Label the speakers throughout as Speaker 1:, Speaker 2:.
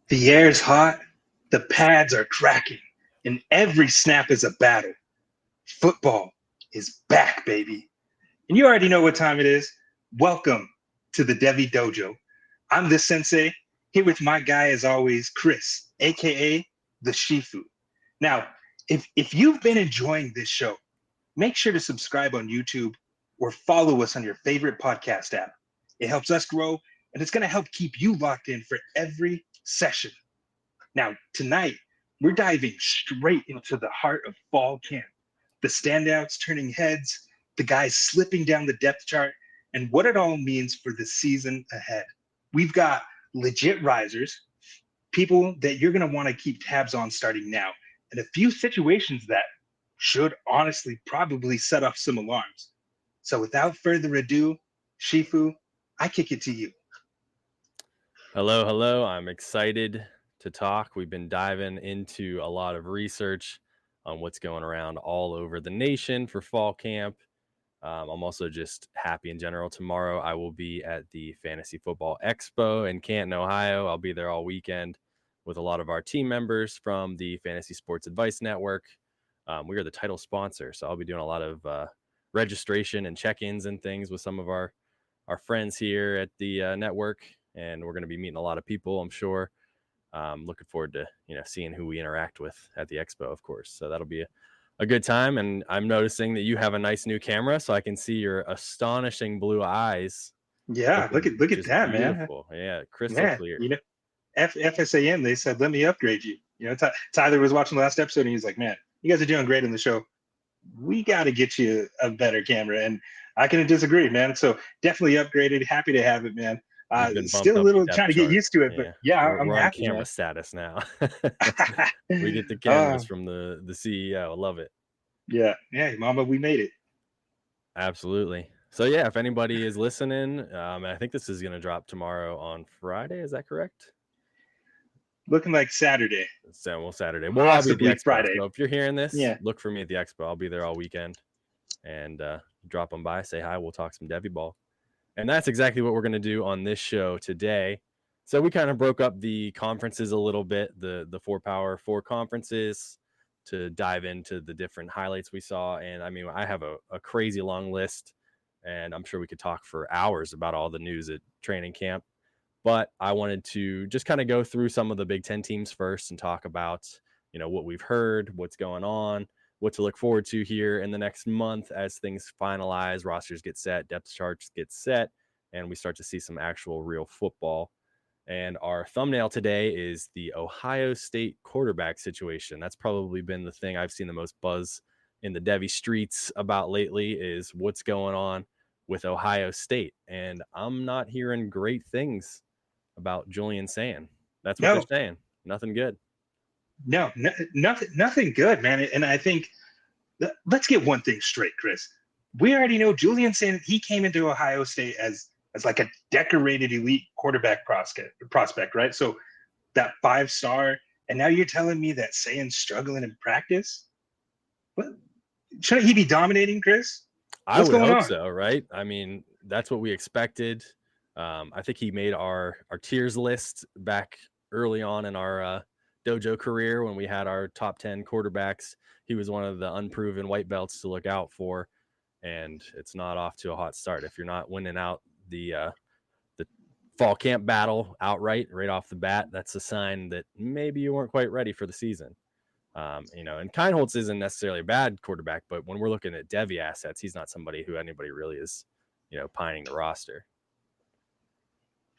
Speaker 1: The air's hot, the pads are cracking, and every snap is a battle. Football is back, baby. And you already know what time it is. Welcome to the Devy Dojo. I'm the sensei, here with my guy as always, Chris, aka the Shifu. Now, if you've been enjoying this show, make sure to subscribe on YouTube or follow us on your favorite podcast app. It helps us grow, and it's going to help keep you locked in for every session. Now, tonight, we're diving straight into the heart of fall camp. The standouts turning heads, the guys slipping down the depth chart, and what it all means for the season ahead. We've got legit risers, people that you're going to want to keep tabs on starting now, and a few situations that should honestly probably set off some alarms. So without further ado, Shifu, I kick it to you.
Speaker 2: Hello. I'm excited to talk. We've been diving into a lot of research on what's going around all over the nation for fall camp. I'm also just happy in general. Tomorrow I will be at the Fantasy Football Expo in Canton, Ohio. I'll be there all weekend with a lot of our team members from the Fantasy Sports Advice Network. We are the title sponsor, so I'll be doing a lot of registration and check-ins and things with some of our friends here at the network. And we're going to be meeting a lot of people, I'm sure. Looking forward to, seeing who we interact with at the Expo, of course. So that'll be a good time. And I'm noticing that you have a nice new camera, so I can see your astonishing blue eyes.
Speaker 1: Yeah, look at that,
Speaker 2: beautiful. Man. Yeah, crystal clear.
Speaker 1: FSAM, they said, let me upgrade you. Tyler was watching the last episode, and he's like, man, you guys are doing great in the show. We got to get you a better camera. And I couldn't disagree, man. So definitely upgraded. Happy to have it, man. Still a little trying to get used to it, but I'm
Speaker 2: we're
Speaker 1: happy.
Speaker 2: On camera status now. We get the cameras from the CEO. I love it.
Speaker 1: Yeah, mama, we made it.
Speaker 2: Absolutely. So yeah, if anybody is listening, I think this is going to drop tomorrow on Friday. Is that correct?
Speaker 1: Looking like Saturday.
Speaker 2: Saturday. Well, I'll be at the Expo.
Speaker 1: Friday.
Speaker 2: So if you're hearing this, look for me at the Expo. I'll be there all weekend, and drop them by, say hi. We'll talk some Devy ball. And that's exactly what we're going to do on this show today. So we kind of broke up the conferences a little bit, the 4 Power 4 conferences, to dive into the different highlights we saw. And I mean, I have a crazy long list, and I'm sure we could talk for hours about all the news at training camp. But I wanted to just kind of go through some of the Big Ten teams first and talk about, what we've heard, what's going on, what to look forward to here in the next month as things finalize, rosters get set, depth charts get set, and we start to see some actual real football. And our thumbnail today is the Ohio State quarterback situation. That's probably been the thing I've seen the most buzz in the Devy streets about lately, is what's going on with Ohio State. And I'm not hearing great things about Julian Sayin. That's what they're saying. Nothing good.
Speaker 1: No, nothing good, man. And I think let's get one thing straight, Chris. We already know Julian Sayin. He came into Ohio State as like a decorated elite quarterback prospect, right? So that 5-star, and now you're telling me that Sayin's struggling in practice? What? Shouldn't he be dominating, Chris?
Speaker 2: I would hope so, right? I mean, that's what we expected. I think he made our tiers list back early on in our dojo career when we had our top 10 quarterbacks. He was one of the unproven white belts to look out for, and it's not off to a hot start. If you're not winning out the fall camp battle outright right off the bat, that's a sign that maybe you weren't quite ready for the season. And Kienholz isn't necessarily a bad quarterback, but when we're looking at Devy assets, he's not somebody who anybody really is, pining the roster.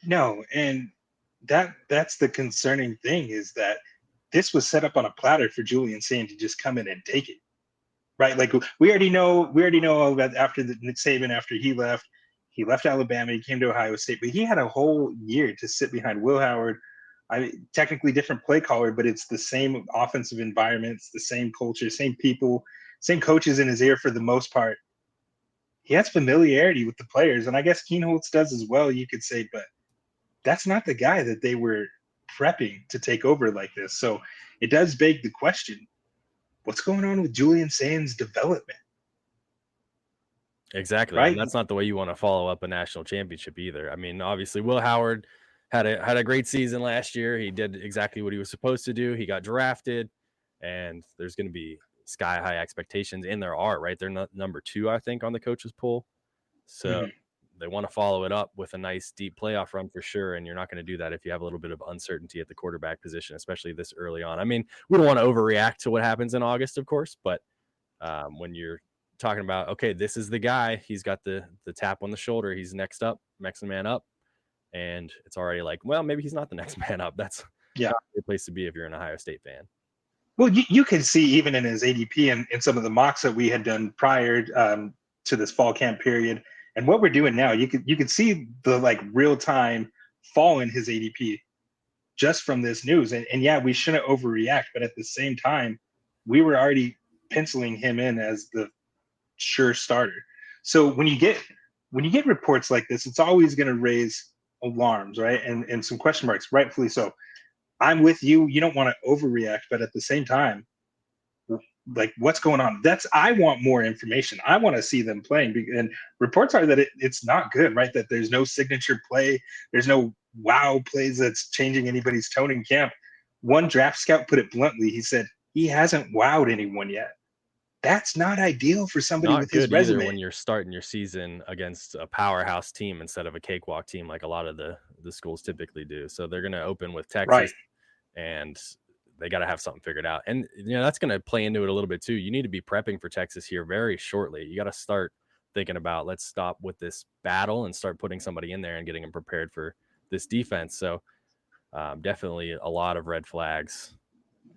Speaker 1: No, and that's the concerning thing, is that this was set up on a platter for Julian Sayin to just come in and take it, right? Like we already know that after Nick Saban, after he left, He left Alabama. He came to Ohio State, but he had a whole year to sit behind Will Howard. Technically different play caller, but it's the same offensive environments, the same culture, same people, same coaches in his ear for the most part. He has familiarity with the players, and I guess Kienholz does as well, you could say, but that's not the guy that they were prepping to take over like this. So it does beg the question, what's going on with Julian Sayin's development?
Speaker 2: Exactly.
Speaker 1: Right?
Speaker 2: And that's not the way you want to follow up a national championship either. I mean, obviously, Will Howard had a great season last year. He did exactly what he was supposed to do. He got drafted, and there's going to be sky high expectations, and there are, right? They're not number 2, I think, on the coaches poll. So they want to follow it up with a nice deep playoff run for sure. And you're not going to do that if you have a little bit of uncertainty at the quarterback position, especially this early on. I mean, we don't want to overreact to what happens in August, of course, but when you're talking about, okay, this is the guy, he's got the tap on the shoulder, he's next man up, and it's already like, well, maybe he's not the next man up. That's not a good place to be if you're an Ohio State fan.
Speaker 1: Well, you can see even in his ADP and in some of the mocks that we had done prior to this fall camp period, and what we're doing now, you could see the like real time fall in his ADP just from this news. And yeah, we shouldn't overreact, but at the same time, we were already penciling him in as the sure starter. So when you get reports like this, it's always going to raise alarms, right? And some question marks, rightfully so. I'm with you. You don't want to overreact, but at the same time, like, what's going on? I want more information. I want to see them playing. And reports are that it's not good, right? That there's no signature play. There's no wow plays that's changing anybody's tone in camp. One draft scout put it bluntly. He said he hasn't wowed anyone yet. That's not ideal for somebody with his resume.
Speaker 2: When you're starting your season against a powerhouse team instead of a cakewalk team like a lot of the schools typically do. So they're going to open with Texas, right, and they got to have something figured out. And, that's going to play into it a little bit too. You need to be prepping for Texas here very shortly. You got to start thinking about, let's stop with this battle and start putting somebody in there and getting them prepared for this defense. So definitely a lot of red flags,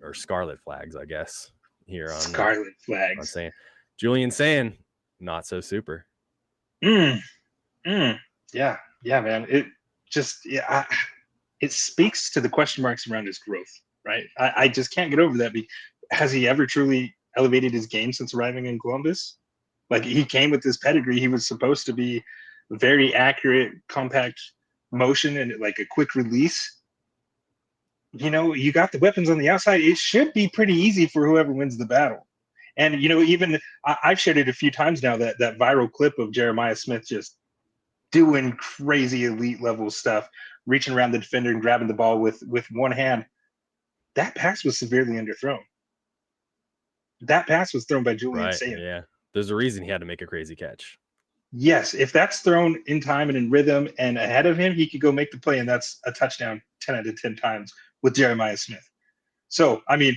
Speaker 2: or scarlet flags, I guess, here on
Speaker 1: scarlet flags.
Speaker 2: I'm saying Julian Sayin, not so super.
Speaker 1: Yeah, man. It just, it speaks to the question marks around his growth, right? I just can't get over that. Has he ever truly elevated his game since arriving in Columbus? Like, he came with this pedigree. He was supposed to be very accurate, compact motion and like a quick release. You got the weapons on the outside. It should be pretty easy for whoever wins the battle. And, even I've shared it a few times now, that viral clip of Jeremiah Smith just doing crazy elite level stuff, reaching around the defender and grabbing the ball with one hand. That pass was severely underthrown. That pass was thrown by Julian Sayin.
Speaker 2: Yeah. There's a reason he had to make a crazy catch.
Speaker 1: Yes. If that's thrown in time and in rhythm and ahead of him, he could go make the play, and that's a touchdown 10 out of 10 times with Jeremiah Smith. So, I mean,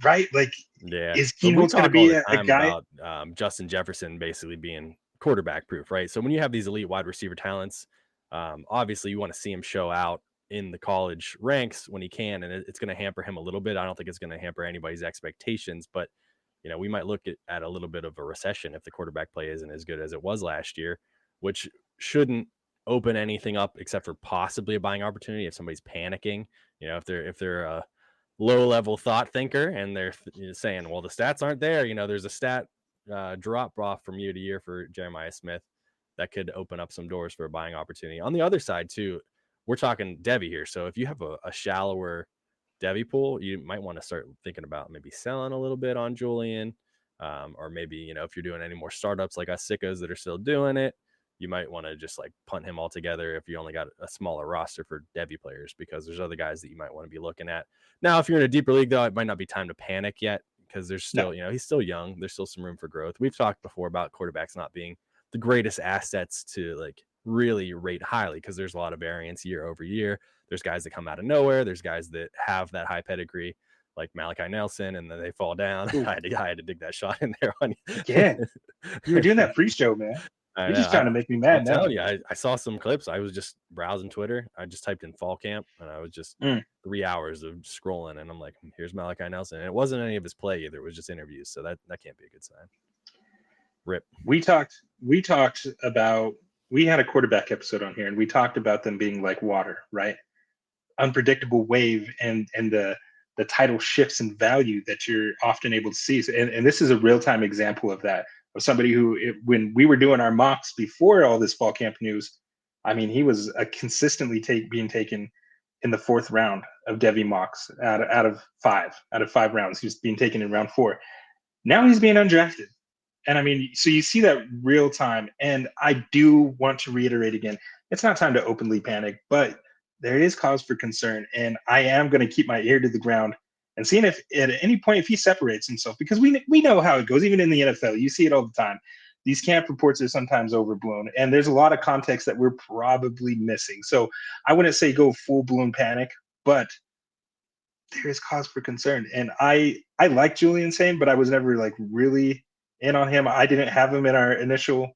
Speaker 1: right? Like, is Kienholz going to be a guy?
Speaker 2: About, Justin Jefferson basically being quarterback proof, right? So when you have these elite wide receiver talents, obviously you want to see him show out in the college ranks when he can, and it's going to hamper him a little bit. I don't think it's going to hamper anybody's expectations, but we might look at a little bit of a recession if the quarterback play isn't as good as it was last year, which shouldn't open anything up except for possibly a buying opportunity if somebody's panicking. If they're a low level thought thinker and they're saying, well, the stats aren't there. There's a stat drop off from year to year for Jeremiah Smith that could open up some doors for a buying opportunity. On the other side too, we're talking Devy here. So if you have a shallower Devy pool, you might want to start thinking about maybe selling a little bit on Julian, or maybe, if you're doing any more startups like us sickos that are still doing it, you might want to just like punt him altogether if you only got a smaller roster for Devy players, because there's other guys that you might want to be looking at. Now, if you're in a deeper league, though, it might not be time to panic yet, because there's still, he's still young. There's still some room for growth. We've talked before about quarterbacks not being the greatest assets to like really rate highly, because there's a lot of variance year over year. There's guys that come out of nowhere. There's guys that have that high pedigree, like Malachi Nelson, and then they fall down. I had to dig that shot in there on you.
Speaker 1: Yeah, you were doing that pre-show, man. You're just trying to make me mad now.
Speaker 2: I'm telling you, I saw some clips. I was just browsing Twitter. I just typed in fall camp, and I was just 3 hours of scrolling, and I'm like, here's Malachi Nelson. And it wasn't any of his play either. It was just interviews. So that can't be a good sign. Rip.
Speaker 1: We talked we had a quarterback episode on here, and we talked about them being like water, right? Unpredictable wave, and the title shifts in value that you're often able to see. And this is a real-time example of that, of somebody who, when we were doing our mocks before all this fall camp news, I mean, he was consistently being taken in the 4th round of Devy mocks out of 5 rounds. He was being taken in round 4. Now he's being undrafted. And I mean, so you see that real time. And I do want to reiterate again, it's not time to openly panic, but there is cause for concern. And I am going to keep my ear to the ground and seeing if at any point, if he separates himself, because we know how it goes, even in the NFL, you see it all the time. These camp reports are sometimes overblown, and there's a lot of context that we're probably missing. So I wouldn't say go full blown panic, but there is cause for concern. And I like Julian Sayin, but I was never like really in on him. I didn't have him in our initial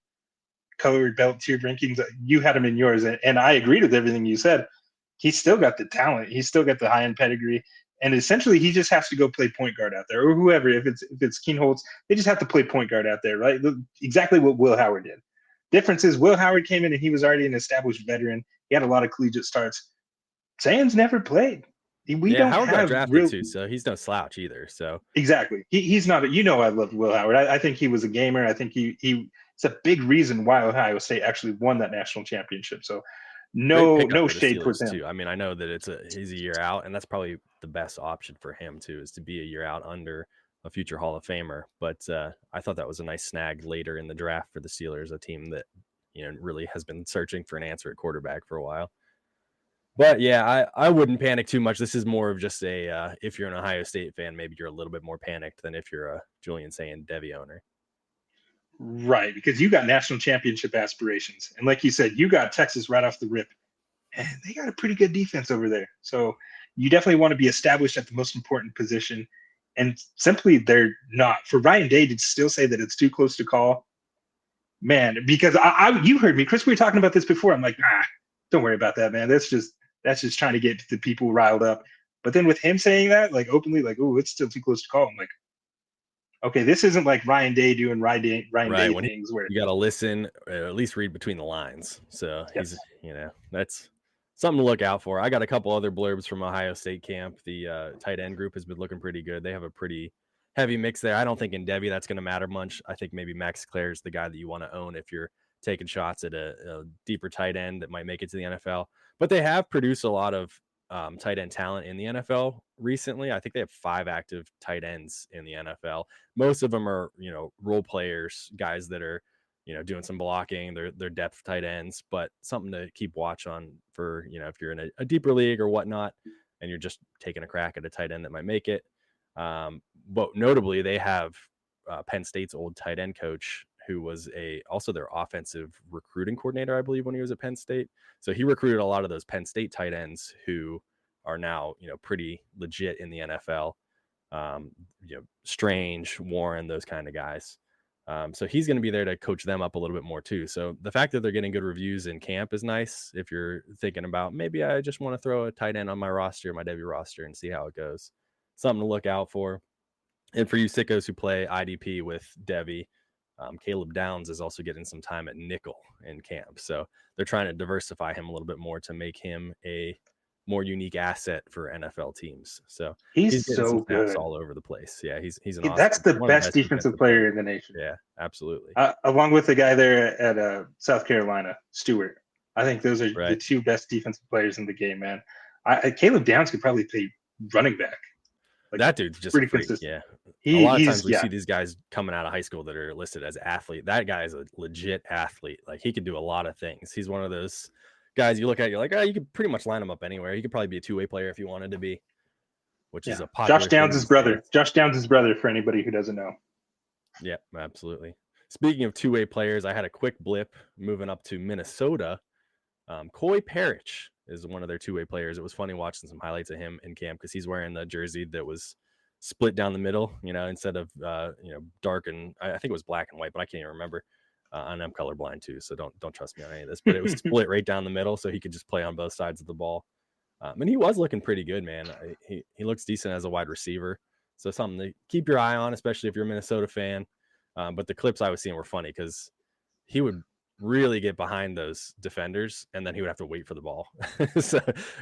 Speaker 1: colored belt tiered rankings. You had him in yours, and I agreed with everything you said. He's still got the talent. He's still got the high end pedigree, and essentially he just has to go play point guard out there, or whoever. If it's Kienholz, they just have to play point guard out there, right? Exactly what Will Howard did. Difference is Will Howard came in and he was already an established veteran. He had a lot of collegiate starts. Sayin's never played.
Speaker 2: Howard got drafted too, so he's no slouch either. So
Speaker 1: exactly, he's not. I loved Will Howard. I think he was a gamer. I think it's a big reason why Ohio State actually won that national championship. So no shade towards him.
Speaker 2: Too. I mean, I know that he's a year out, and that's probably the best option for him too, is to be a year out under a future Hall of Famer. But I thought that was a nice snag later in the draft for the Steelers, a team that really has been searching for an answer at quarterback for a while. But yeah, I wouldn't panic too much. This is more of just if you're an Ohio State fan, maybe you're a little bit more panicked than if you're a Julian Sayin Devy owner.
Speaker 1: Right, because you got national championship aspirations. And like you said, you got Texas right off the rip. And they got a pretty good defense over there. So you definitely want to be established at the most important position. And simply they're not. For Ryan Day to still say that it's too close to call, man, because you heard me, Chris, we were talking about this before. I'm like, don't worry about that, man. That's just trying to get the people riled up. But then with him saying that, like openly, like, oh, it's still too close to call. I'm like, okay, this isn't like Ryan Day doing Ryan Day things where
Speaker 2: you got to listen, at least read between the lines. So yes. That's something to look out for. I got a couple other blurbs from Ohio State camp. The tight end group has been looking pretty good. They have a pretty heavy mix there. I don't think in Devy that's going to matter much. I think maybe Max Clare is the guy that you want to own if you're taking shots at a deeper tight end that might make it to the NFL. But they have produced a lot of tight end talent in the NFL recently. I think they have 5 active tight ends in the NFL. Most of them are, role players, guys that are, doing some blocking. They're depth tight ends, but something to keep watch on for, if you're in a deeper league or whatnot, and you're just taking a crack at a tight end that might make it. But notably, they have Penn State's old tight end coach, who was also their offensive recruiting coordinator, I believe, when he was at Penn State. So he recruited a lot of those Penn State tight ends who are now, pretty legit in the NFL. Strange, Warren, those kind of guys. So he's going to be there to coach them up a little bit more too. So the fact that they're getting good reviews in camp is nice. If you're thinking about, maybe I just want to throw a tight end on my roster, my Devy roster, and see how it goes. Something to look out for. And for you sickos who play IDP with Devy, Caleb Downs is also getting some time at nickel in camp. So they're trying to diversify him a little bit more to make him a more unique asset for NFL teams. So
Speaker 1: he's so good
Speaker 2: all over the place. Yeah, he's an awesome.
Speaker 1: That's the best defensive player in the nation.
Speaker 2: Yeah, absolutely.
Speaker 1: Along with the guy there at South Carolina, Stewart. I think those are the 2 best defensive players in the game, man. Caleb Downs could probably play running back.
Speaker 2: Like, that dude's just
Speaker 1: pretty
Speaker 2: consistent. Yeah. A lot of times we see these guys coming out of high school that are listed as athlete. That guy is a legit athlete. Like, he can do a lot of things. He's one of those guys you look at, you're like, you could pretty much line him up anywhere. He could probably be a 2-way player if he wanted to be, which is a popular
Speaker 1: Josh Downs' brother. Josh Downs' brother, for anybody who doesn't know.
Speaker 2: Yeah, absolutely. Speaking of 2-way players, I had a quick blip moving up to Minnesota. Coy Parrish is one of their 2-way players. It was funny watching some highlights of him in camp because he's wearing the jersey that was split down the middle, instead of dark, and I think it was black and white, but I can't even remember. And I'm colorblind too, so don't trust me on any of this. But it was split right down the middle, so he could just play on both sides of the ball. And he was looking pretty good, man. He looks decent as a wide receiver, so something to keep your eye on, especially if you're a Minnesota fan. But the clips I was seeing were funny because he would really get behind those defenders, and then he would have to wait for the ball. So,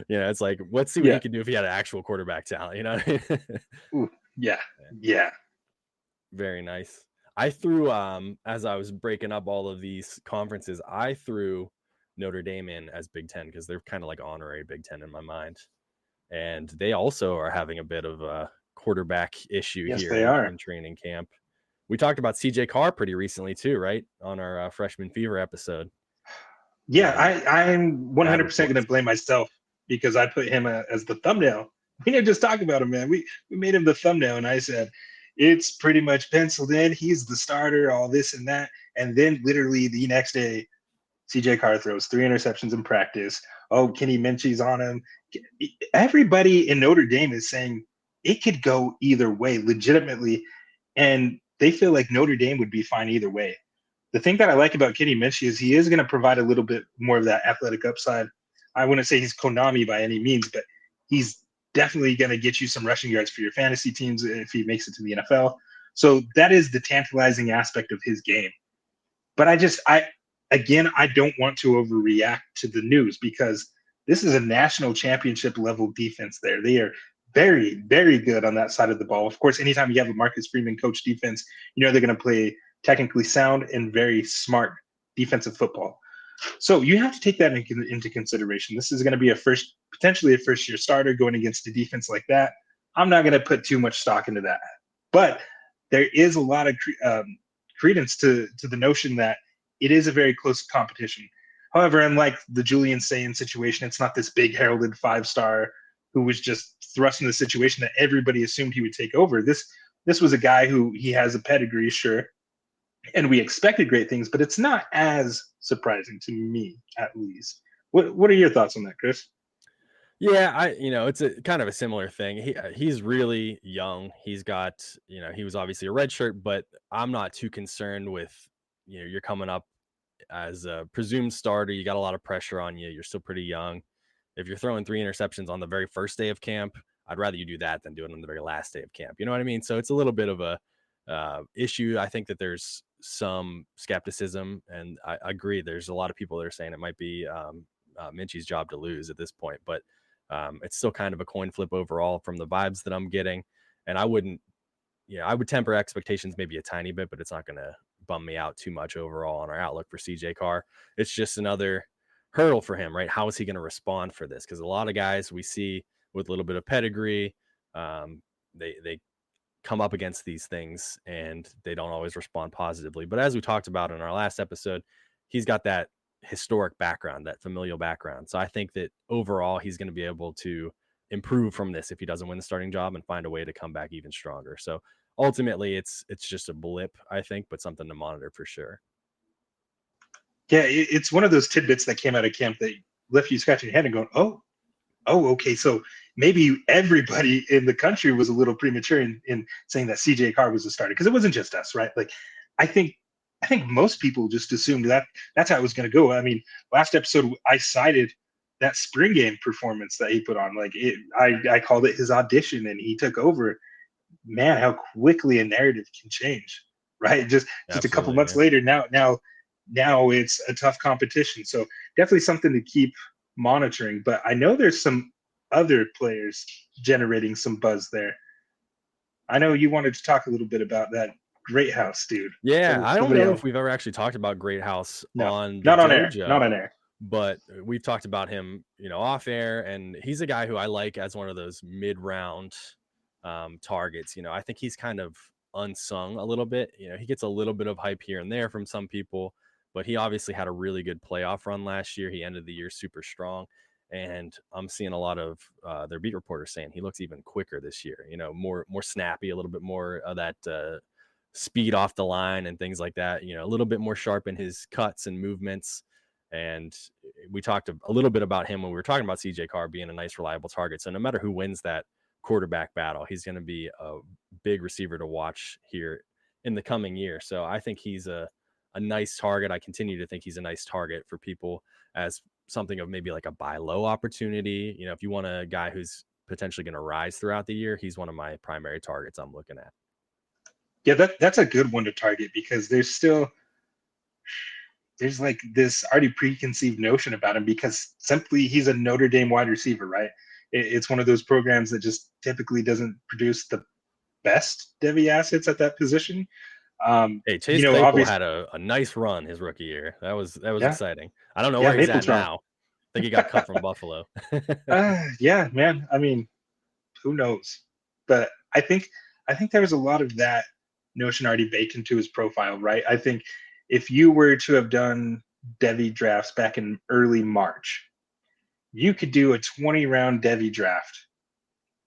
Speaker 2: it's like, let's see what he could do if he had an actual quarterback talent. You know what I mean?
Speaker 1: Ooh, yeah.
Speaker 2: Very nice. I threw, as I was breaking up all of these conferences, I threw Notre Dame in as Big Ten because they're kind of like honorary Big Ten in my mind. And they also are having a bit of a quarterback issue here in training camp. We talked about CJ Carr pretty recently too, right? On our Freshman Fever episode.
Speaker 1: Yeah, I'm 100% going to blame myself because I put him as the thumbnail. We didn't just talk about him, man. We made him the thumbnail, and I said, it's pretty much penciled in. He's the starter, all this and that. And then literally the next day, CJ Carr throws 3 interceptions in practice. Oh, Kenny Minchie's on him. Everybody in Notre Dame is saying it could go either way, legitimately. And they feel like Notre Dame would be fine either way. The thing that I like about Kenny Minchie is he is going to provide a little bit more of that athletic upside. I wouldn't say he's Konami by any means, but he's definitely going to get you some rushing yards for your fantasy teams if he makes it to the NFL. So that is the tantalizing aspect of his game. But I don't want to overreact to the news because this is a national championship level defense there. They are very, very good on that side of the ball. Of course, anytime you have a Marcus Freeman coach defense, they're going to play technically sound and very smart defensive football. So you have to take that into consideration. This is going to be potentially a first-year starter going against a defense like that. I'm not going to put too much stock into that. But there is a lot of credence to the notion that it is a very close competition. However, unlike the Julian Sayin situation, it's not this big heralded 5-star who was just thrust in the situation that everybody assumed he would take over. This was a guy who he has a pedigree, sure, and we expected great things, but it's not as surprising to me, at least. What are your thoughts on that, Chris?
Speaker 2: Yeah, it's a kind of a similar thing. He's really young. He's got, he was obviously a redshirt, but I'm not too concerned with, you're coming up as a presumed starter. You got a lot of pressure on you. You're still pretty young. If you're throwing 3 interceptions on the very first day of camp, I'd rather you do that than do it on the very last day of camp. You know what I mean? So it's a little bit of a issue. I think that there's some skepticism, and I agree. There's a lot of people that are saying it might be Minchie's job to lose at this point, but it's still kind of a coin flip overall from the vibes that I'm getting. And I would temper expectations maybe a tiny bit, but it's not going to bum me out too much overall on our outlook for CJ Carr. It's just another hurdle for him, right? How is he going to respond for this? Because a lot of guys we see with a little bit of pedigree, they come up against these things and they don't always respond positively. But as we talked about in our last episode, he's got that historic background, that familial background. So I think that overall he's going to be able to improve from this if he doesn't win the starting job and find a way to come back even stronger. So ultimately it's just a blip, I think, but something to monitor for sure.
Speaker 1: Yeah, it's one of those tidbits that came out of camp that left you scratching your head and going, oh, okay. So maybe everybody in the country was a little premature in saying that CJ Carr was a starter, because it wasn't just us, right? Like, I think most people just assumed that that's how it was going to go. I mean, last episode I cited that spring game performance that he put on. Like, I called it his audition, and he took over. Man, how quickly a narrative can change, right? Just a couple months later, now it's a tough competition. So definitely something to keep monitoring. But I know there's some other players generating some buzz there. I know you wanted to talk a little bit about that Greathouse dude.
Speaker 2: Yeah, I don't know if we've ever actually talked about Greathouse on
Speaker 1: not on air. Not on air.
Speaker 2: But we've talked about him, off air, and he's a guy who I like as one of those mid-round targets. I think he's kind of unsung a little bit. He gets a little bit of hype here and there from some people, but he obviously had a really good playoff run last year. He ended the year super strong, and I'm seeing a lot of their beat reporters saying he looks even quicker this year. More snappy, a little bit more of that speed off the line and things like that. A little bit more sharp in his cuts and movements. And we talked a little bit about him when we were talking about CJ Carr being a nice, reliable target. So no matter who wins that quarterback battle, he's going to be a big receiver to watch here in the coming year. So I think he's a nice target. I continue to think he's a nice target for people as something of maybe like a buy low opportunity. If you want a guy who's potentially going to rise throughout the year, he's one of my primary targets I'm looking at.
Speaker 1: Yeah, that's a good one to target, because there's still there's like this already preconceived notion about him because simply he's a Notre Dame wide receiver, right? It's one of those programs that just typically doesn't produce the best Devy assets at that position.
Speaker 2: Hey, Chase Claypool
Speaker 1: Obviously,
Speaker 2: had a nice run his rookie year. That was
Speaker 1: yeah,
Speaker 2: exciting. I don't know
Speaker 1: yeah,
Speaker 2: where he's
Speaker 1: maple
Speaker 2: at
Speaker 1: drum.
Speaker 2: now. I think he got cut from Buffalo.
Speaker 1: Yeah, man. I mean, who knows? But I think there was a lot of that notion already baked into his profile, right? I think if you were to have done Devy drafts back in early March, you could do a 20-round Devy draft,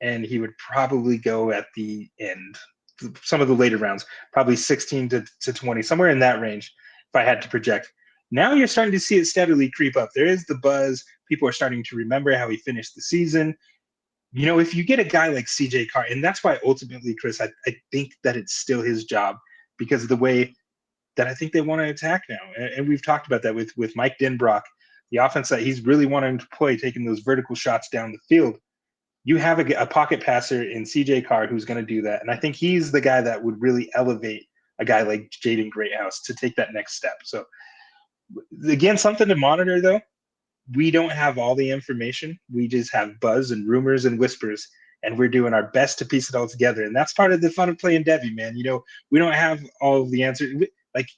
Speaker 1: and he would probably go at the end, some of the later rounds, probably 16 to 20, somewhere in that range, if I had to project. Now you're starting to see it steadily creep up. There is the buzz. People are starting to remember how he finished the season. If you get a guy like CJ Carr, and that's why ultimately, Chris, I think that it's still his job because of the way that I think they want to attack now. And we've talked about that with Mike Denbrock, the offense that he's really wanting to play, taking those vertical shots down the field. You have a pocket passer in CJ Carr who's going to do that. And I think he's the guy that would really elevate a guy like Jaden Greathouse to take that next step. So, again, something to monitor, though. We don't have all the information. We just have buzz and rumors and whispers, and we're doing our best to piece it all together. And that's part of the fun of playing Devy, man. We don't have all of the answers. Like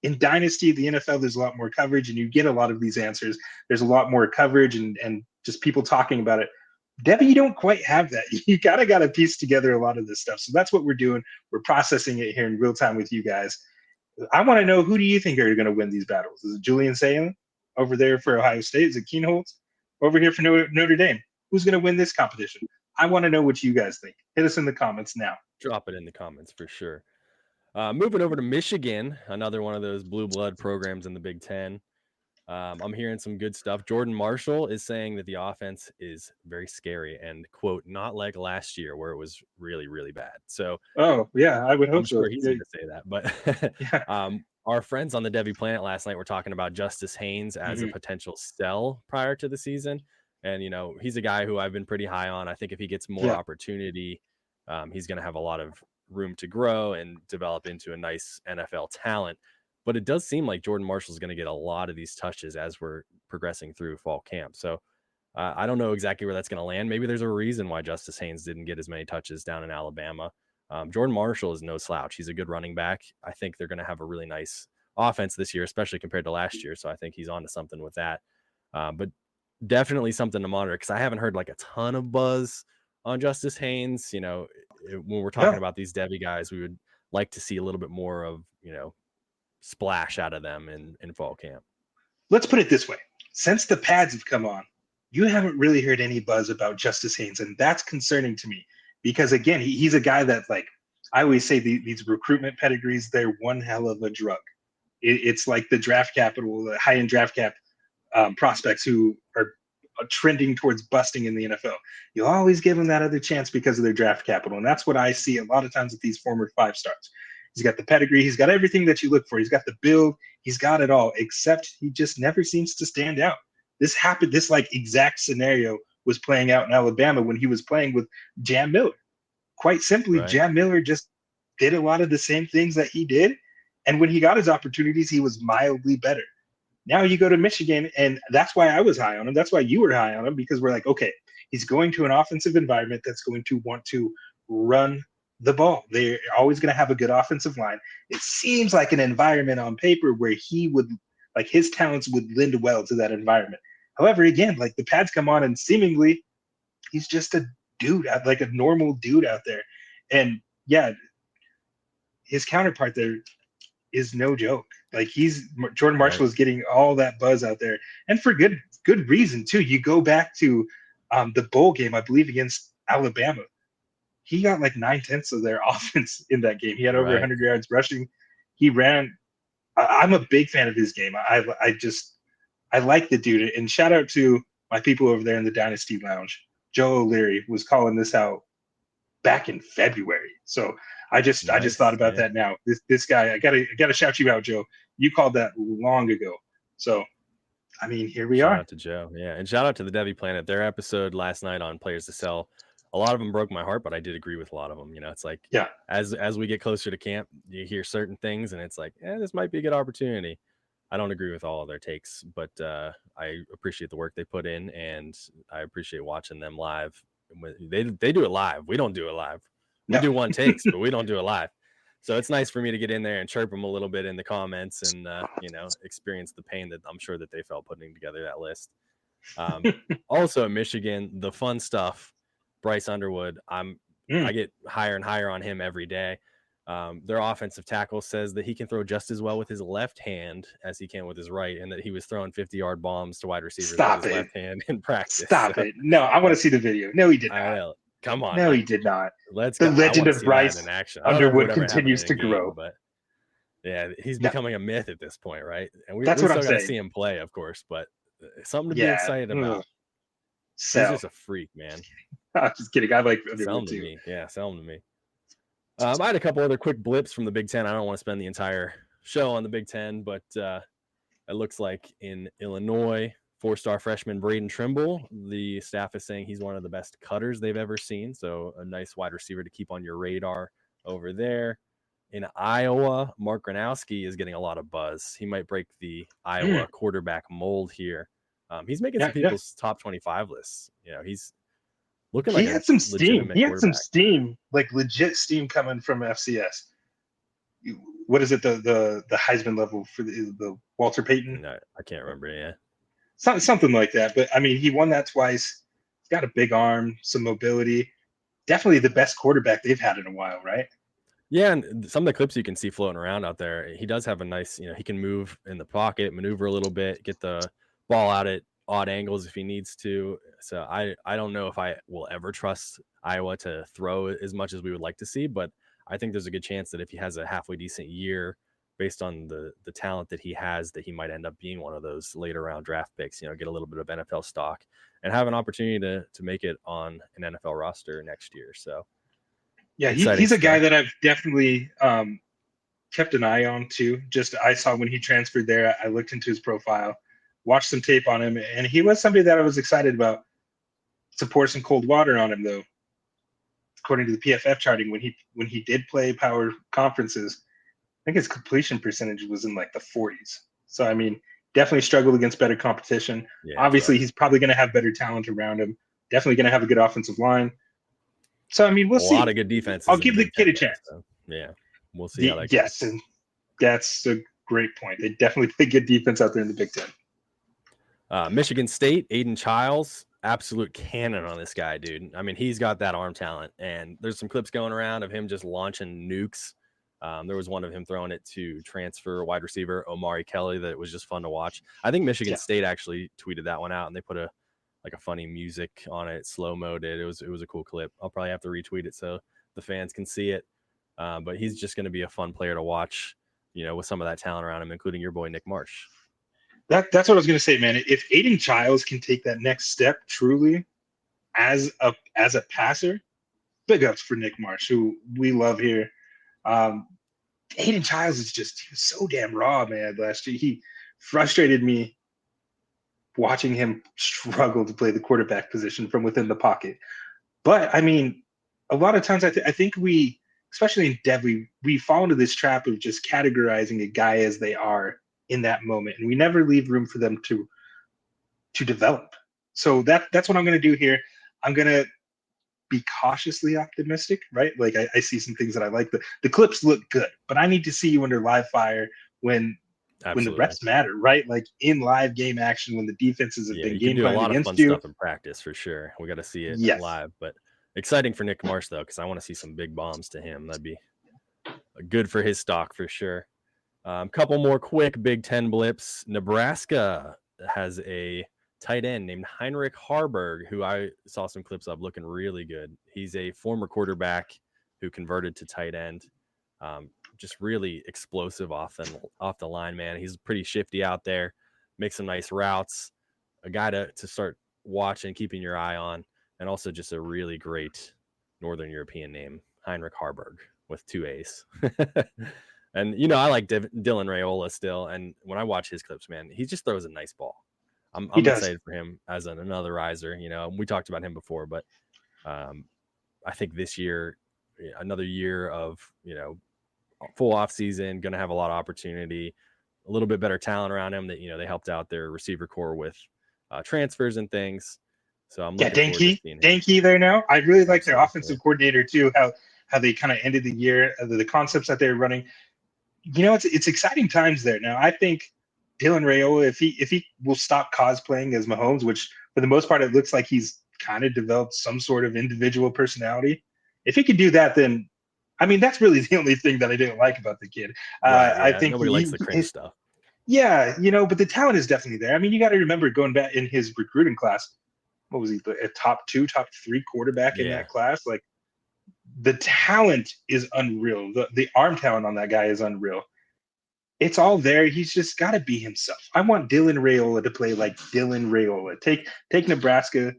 Speaker 1: in Dynasty, the NFL, there's a lot more coverage, and you get a lot of these answers. There's a lot more coverage and just people talking about it. Devy, you don't quite have that. You got to piece together a lot of this stuff. So that's what we're doing. We're processing it here in real time with you guys. I want to know, who do you think are going to win these battles? Is it Julian Sayin over there for Ohio State? Is it Kienholz over here for Notre Dame? Who's going to win this competition? I want to know what you guys think. Hit us in the comments now.
Speaker 2: Drop it in the comments for sure. Moving over to Michigan, another one of those blue blood programs in the Big Ten. I'm hearing some good stuff. Jordan Marshall is saying that the offense is very scary and, quote, not like last year where it was really, really bad. So,
Speaker 1: oh, yeah, I would hope
Speaker 2: I'm sure he's
Speaker 1: so.
Speaker 2: going to say that. But
Speaker 1: yeah.
Speaker 2: Our friends on the Devy Planet last night were talking about Justice Haynes as a potential sell prior to the season. And, he's a guy who I've been pretty high on. I think if he gets more opportunity, he's going to have a lot of room to grow and develop into a nice NFL talent. But it does seem like Jordan Marshall is going to get a lot of these touches as we're progressing through fall camp. So I don't know exactly where that's going to land. Maybe there's a reason why Justice Haynes didn't get as many touches down in Alabama. Jordan Marshall is no slouch. He's a good running back. I think they're going to have a really nice offense this year, especially compared to last year. So I think he's onto something with that. But definitely something to monitor because I haven't heard like a ton of buzz on Justice Haynes. When we're talking about these Devy guys, we would like to see a little bit more of, splash out of them in fall camp.
Speaker 1: Let's put it this way. Since the pads have come on, you haven't really heard any buzz about Justice Haynes, and that's concerning to me because, again, he's a guy that, like, I always say these recruitment pedigrees, they're one hell of a drug. It's like the draft capital, the high-end draft cap prospects who are trending towards busting in the NFL. You always give them that other chance because of their draft capital, and that's what I see a lot of times with these former 5-stars. He's got the pedigree. He's got everything that you look for. He's got the build. He's got it all, except he just never seems to stand out. This happened. This like exact scenario was playing out in Alabama when he was playing with Jam Miller. Quite simply,
Speaker 2: Right.
Speaker 1: Jam Miller just did a lot of the same things that he did. And when he got his opportunities, he was mildly better. Now you go to Michigan, and that's why I was high on him. That's why you were high on him, because we're like, okay, he's going to an offensive environment that's going to want to run the ball. They're always going to have a good offensive line. It seems like an environment on paper where he would, like, his talents would lend well to that environment. However, again, like, the pads come on and seemingly he's just a dude, like a normal dude out there. And yeah, his counterpart there is no joke. Like, Jordan Marshall is getting all that buzz out there, and for good reason too. You go back to the bowl game, I believe, against Alabama. He got like 9/10 of their offense in that game. He had over 100 yards rushing. He ran. I'm a big fan of his game. I like the dude. And shout out to my people over there in the Dynasty Lounge. Joe O'Leary was calling this out back in February. So I just thought about that now. This guy, I gotta shout you out, Joe. You called that long ago. So I mean, here we are.
Speaker 2: Shout out to Joe. Yeah. And shout out to the Devy Planet. Their episode last night on Players to Sell, a lot of them broke my heart, but I did agree with a lot of them. It's like, as we get closer to camp, you hear certain things and it's like, this might be a good opportunity. I don't agree with all of their takes, but I appreciate the work they put in, and I appreciate watching them live. They do it live. We don't do it live. We
Speaker 1: No.
Speaker 2: do one takes, but we don't do it live. So it's nice for me to get in there and chirp them a little bit in the comments and, experience the pain that I'm sure that they felt putting together that list. Also at Michigan, the fun stuff, Bryce Underwood, I get higher and higher on him every day. Their offensive tackle says that he can throw just as well with his left hand as he can with his right, and that he was throwing 50-yard bombs to wide receivers with his left hand in practice.
Speaker 1: Stop it. No, I want to see the video. No, he did not.
Speaker 2: I know. Come on.
Speaker 1: No, he did not.
Speaker 2: Let's
Speaker 1: the
Speaker 2: go.
Speaker 1: legend of Bryce
Speaker 2: in action.
Speaker 1: Underwood continues to grow.
Speaker 2: But yeah, he's becoming a myth at this point, right? And we
Speaker 1: That's
Speaker 2: still
Speaker 1: what I'm
Speaker 2: got to
Speaker 1: saying.
Speaker 2: see him play, of course, but something to be excited about. He's just a freak, man.
Speaker 1: I'm just kidding. I like
Speaker 2: sell him to me. Yeah, sell him to me. I had a couple other quick blips from the Big Ten. I don't want to spend the entire show on the Big Ten, but it looks like in Illinois, 4-star freshman Braden Trimble, the staff is saying he's one of the best cutters they've ever seen. So a nice wide receiver to keep on your radar over there. In Iowa, Mark Gronowski is getting a lot of buzz. He might break the Iowa quarterback mold here. He's making some people's top 25 lists. He's looking like
Speaker 1: he had some steam. He had some steam, like legit steam coming from FCS. What is it? The Heisman level for the Walter Payton?
Speaker 2: No, I can't remember. Yeah.
Speaker 1: Something like that. But I mean, he won that twice. He's got a big arm, some mobility. Definitely the best quarterback they've had in a while, right?
Speaker 2: Yeah, and some of the clips you can see floating around out there, he does have a nice, he can move in the pocket, maneuver a little bit, get the ball out at odd angles if he needs to. So I don't know if I will ever trust Iowa to throw as much as we would like to see, but I think there's a good chance that if he has a halfway decent year, based on the talent that he has, that he might end up being one of those later round draft picks, get a little bit of NFL stock and have an opportunity to make it on an NFL roster next year. So
Speaker 1: yeah, he's a guy that I've definitely kept an eye on too. Just I saw when he transferred there, I looked into his profile, watched some tape on him, and he was somebody that I was excited about. To pour some cold water on him though, according to the PFF charting, when he did play power conferences, I think his completion percentage was in like the 40s. So, I mean, definitely struggled against better competition. Yeah, obviously, he's probably going to have better talent around him. Definitely going to have a good offensive line. So, I mean, we'll see.
Speaker 2: A lot of good defense.
Speaker 1: I'll give the kid a chance.
Speaker 2: So, yeah, we'll see how that goes.
Speaker 1: Yes, and that's a great point. They definitely play good defense out there in the Big Ten.
Speaker 2: Michigan State, Aidan Chiles, absolute cannon on this guy, dude. I mean, he's got that arm talent. And there's some clips going around of him just launching nukes. There was one of him throwing it to transfer wide receiver Omar Kelly that was just fun to watch. I think Michigan State actually tweeted that one out, and they put a funny music on it, slow-moed it. It was a cool clip. I'll probably have to retweet it so the fans can see it. But he's just going to be a fun player to watch, with some of that talent around him, including your boy Nick Marsh.
Speaker 1: That's what I was going to say, man. If Aidan Chiles can take that next step truly as a passer, big ups for Nick Marsh, who we love here. Aidan Chiles he was so damn raw, man. Last year, he frustrated me watching him struggle to play the quarterback position from within the pocket. But I mean, a lot of times I think we, especially in Devy, we fall into this trap of just categorizing a guy as they are in that moment, and we never leave room for them to develop. So that's what I'm going to do here. I'm going to be cautiously optimistic, right? Like I see some things that I like. The clips look good, but I need to see you under live fire when the reps matter, right? Like in live game action when the defenses have been game planning against you.
Speaker 2: Stuff in practice for sure. We got to see it live, but exciting for Nick Marsh though, because I want to see some big bombs to him. That'd be good for his stock for sure. Couple more quick Big Ten blips. Nebraska has a tight end named Heinrich Harburg, who I saw some clips of looking really good. He's a former quarterback who converted to tight end. Just really explosive off the line, man. He's pretty shifty out there, makes some nice routes. A guy to start watching, keeping your eye on, and also just a really great Northern European name, Heinrich Harburg, with 2 A's. And, I like Dylan Raiola still. And when I watch his clips, man, he just throws a nice ball. I'm excited for him as another riser. We talked about him before, but I think this year, another year of, full off season, going to have a lot of opportunity, a little bit better talent around him. That they helped out their receiver core with transfers and things. So I'm looking forward to seeing him.
Speaker 1: Danke there now. I really like their offensive coordinator too. How they kind of ended the year, the concepts that they're running. It's exciting times there now. I think Dylan Raiola, if he will stop cosplaying as Mahomes, which for the most part it looks like he's kind of developed some sort of individual personality. If he could do that, then that's really the only thing that I didn't like about the kid. I think
Speaker 2: nobody likes the cringe stuff.
Speaker 1: Yeah, but the talent is definitely there. You got to remember going back in his recruiting class. What was he? A top 2, top 3 quarterback in that class? Like, the talent is unreal. The arm talent on that guy is unreal. It's all there. He's just got to be himself. I want Dylan Raiola to play like Dylan Raiola. Take Nebraska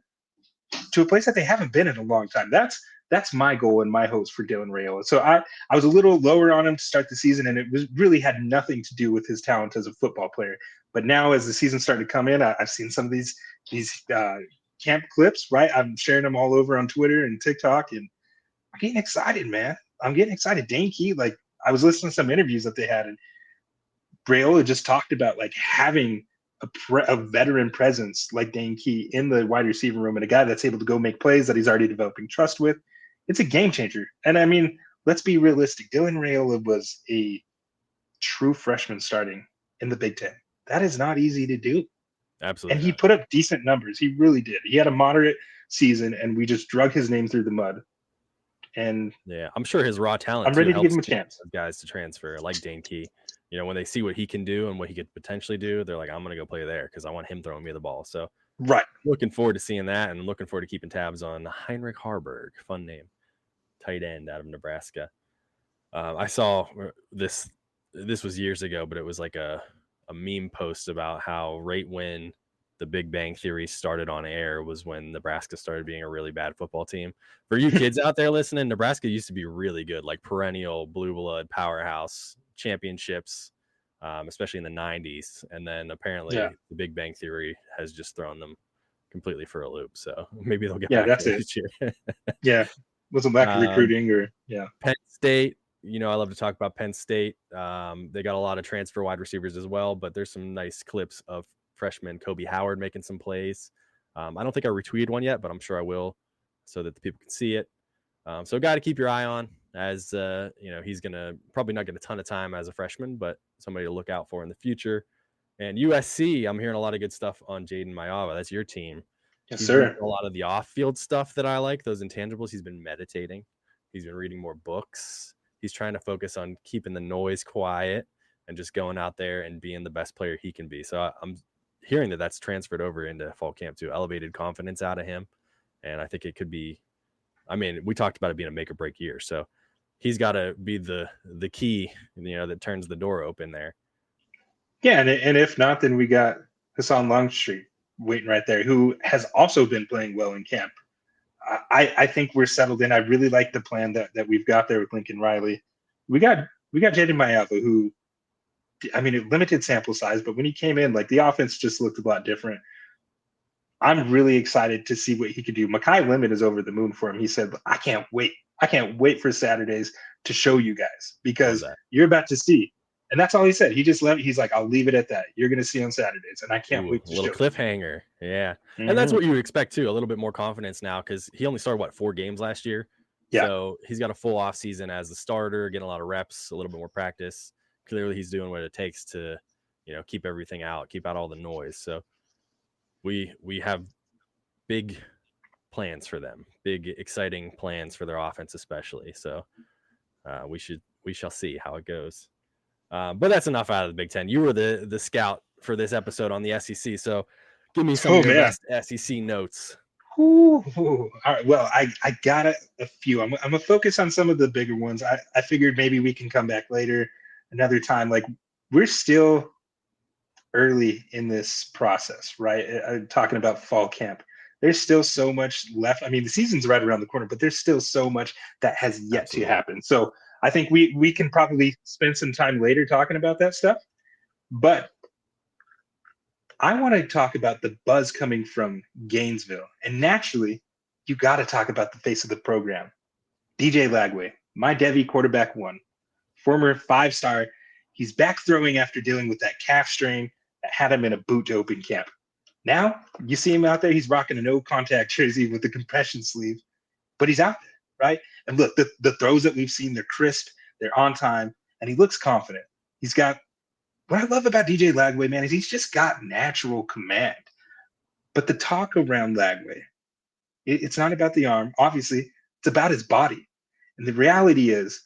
Speaker 1: to a place that they haven't been in a long time. That's my goal and my hopes for Dylan Raiola. So I was a little lower on him to start the season, and it really had nothing to do with his talent as a football player. But now, as the season started to come in, I've seen some of these camp clips. Right, I'm sharing them all over on Twitter and TikTok, and I'm getting excited, man. I'm getting excited. Danke, like, I was listening to some interviews that they had, and Raiola just talked about like having a veteran presence like Danke in the wide receiver room, and a guy that's able to go make plays that he's already developing trust with. It's a game changer. And let's be realistic. Dylan Raiola was a true freshman starting in the Big Ten. That is not easy to do.
Speaker 2: Absolutely.
Speaker 1: And he put up decent numbers. He really did. He had a moderate season, and we just drug his name through the mud. And
Speaker 2: yeah, I'm sure his raw talent.
Speaker 1: I'm ready to give him a chance.
Speaker 2: Guys to transfer like Danke. When they see what he can do and what he could potentially do, they're like, I'm going to go play there because I want him throwing me the ball. So,
Speaker 1: right.
Speaker 2: Looking forward to seeing that, and looking forward to keeping tabs on Heinrich Harburg. Fun name. Tight end out of Nebraska. I saw this was years ago, but it was like a meme post about how right when the Big Bang Theory started on air was when Nebraska started being a really bad football team. For you kids out there listening, Nebraska used to be really good, like perennial blue blood powerhouse, championships, especially in the 90s. And then apparently the Big Bang Theory has just thrown them completely for a loop. So maybe they'll get back
Speaker 1: that's
Speaker 2: this year.
Speaker 1: Yeah. Wasn't back to recruiting or
Speaker 2: Penn State. I love to talk about Penn State. They got a lot of transfer wide receivers as well, but there's some nice clips of freshman Kobe Howard making some plays. I don't think I retweeted one yet, but I'm sure I will so that the people can see it. So a guy to keep your eye on, as he's gonna probably not get a ton of time as a freshman, but somebody to look out for in the future. And USC, I'm hearing a lot of good stuff on Jaden Maiava. That's your team.
Speaker 1: Yes,
Speaker 2: He's
Speaker 1: sir.
Speaker 2: a lot of the off-field stuff that I like, those intangibles. He's been meditating. He's been reading more books. He's trying to focus on keeping the noise quiet and just going out there and being the best player he can be. So I'm hearing that that's transferred over into fall camp too, elevated confidence out of him. And I think it could be, we talked about it being a make or break year. So he's got to be the key, that turns the door open there.
Speaker 1: Yeah. And if not, then we got Hassan Longstreet waiting right there, who has also been playing well in camp. I think we're settled in. I really like the plan that we've got there with Lincoln Riley. We got Jaden Maiava, who, a limited sample size, but when he came in, like, the offense just looked a lot different. I'm really excited to see what he could do. Mekhi Lemon is over the moon for him. He said, I can't wait for Saturdays to show you guys, because you're about to see. And that's all he said. He just left. He's like, I'll leave it at that. You're going to see on Saturdays. And I can't wait to show you.
Speaker 2: A little cliffhanger. Yeah. Mm-hmm. And that's what you would expect too. A little bit more confidence now, because he only started 4 games last year. Yeah. So he's got a full off season as the starter, getting a lot of reps, a little bit more practice. Clearly he's doing what it takes to, keep everything out, keep out all the noise. So we have big plans for them, big, exciting plans for their offense, especially. So we shall see how it goes. But that's enough out of the Big Ten. You were the scout for this episode on the SEC, so give me some of your best SEC notes.
Speaker 1: Ooh. All right. Well, I got a few. I'm gonna focus on some of the bigger ones. I figured maybe we can come back later, another time. Like, we're still early in this process, right? I'm talking about fall camp. There's still so much left. The season's right around the corner, but there's still so much that has yet to happen. So I think we can probably spend some time later talking about that stuff. But I want to talk about the buzz coming from Gainesville. And naturally, you got to talk about the face of the program. DJ Lagway, my Devy quarterback 1, former 5-star. He's back throwing after dealing with that calf strain that had him in a boot to open camp. Now, you see him out there, he's rocking a no-contact jersey with the compression sleeve, but he's out there, right? And look, the throws that we've seen, they're crisp, they're on time, and he looks confident. He's got – what I love about DJ Lagway, man, is he's just got natural command. But the talk around Lagway, it's not about the arm. Obviously, it's about his body. And the reality is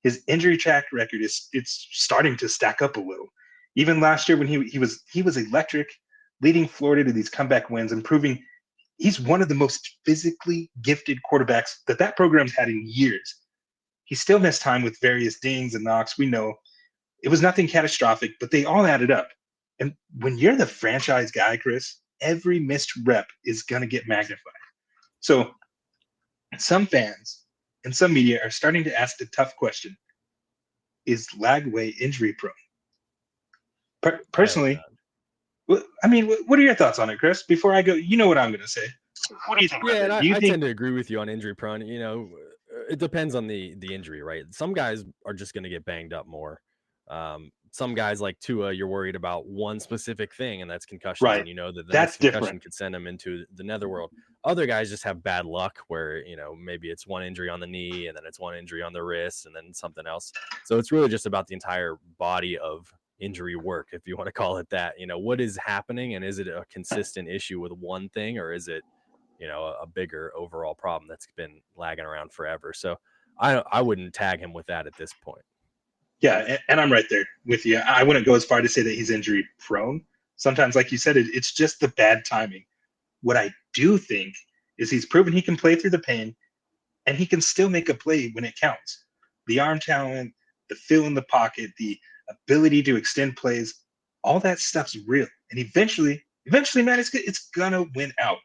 Speaker 1: his injury track record it's starting to stack up a little. Even last year when he was electric, leading Florida to these comeback wins and proving he's one of the most physically gifted quarterbacks that program's had in years. He still missed time with various dings and knocks. We know it was nothing catastrophic, but they all added up. And when you're the franchise guy, Chris, every missed rep is going to get magnified. So some fans and some media are starting to ask the tough question, is Lagway injury prone? Personally, I mean, what are your thoughts on it, Chris? Before I go, you know what I'm going to say. What do you think about that?
Speaker 2: I tend to agree with you on injury prone. You know, it depends on the injury, right? Some guys are just going to get banged up more. Some guys like Tua, you're worried about one specific thing, and that's concussions.
Speaker 1: Right.
Speaker 2: And you know that the
Speaker 1: that's
Speaker 2: next concussion
Speaker 1: different.
Speaker 2: could send them into the netherworld. Other guys just have bad luck where, you know, maybe it's one injury on the knee and then it's one injury on the wrist and then something else. So it's really just about the entire body of injury work, if you want to call it that. You know, what is happening, and is it a consistent issue with one thing, or is it, you know, a bigger overall problem that's been lagging around forever? So I wouldn't tag him with that at this point.
Speaker 1: Yeah, and I'm right there with you. I wouldn't go as far to say that he's injury prone. Sometimes, like you said, it's just the bad timing. What I do think is he's proven he can play through the pain, and he can still make a play when it counts. The arm talent, the feel in the pocket, the ability to extend plays, all that stuff's real. And eventually, man, it's gonna win out.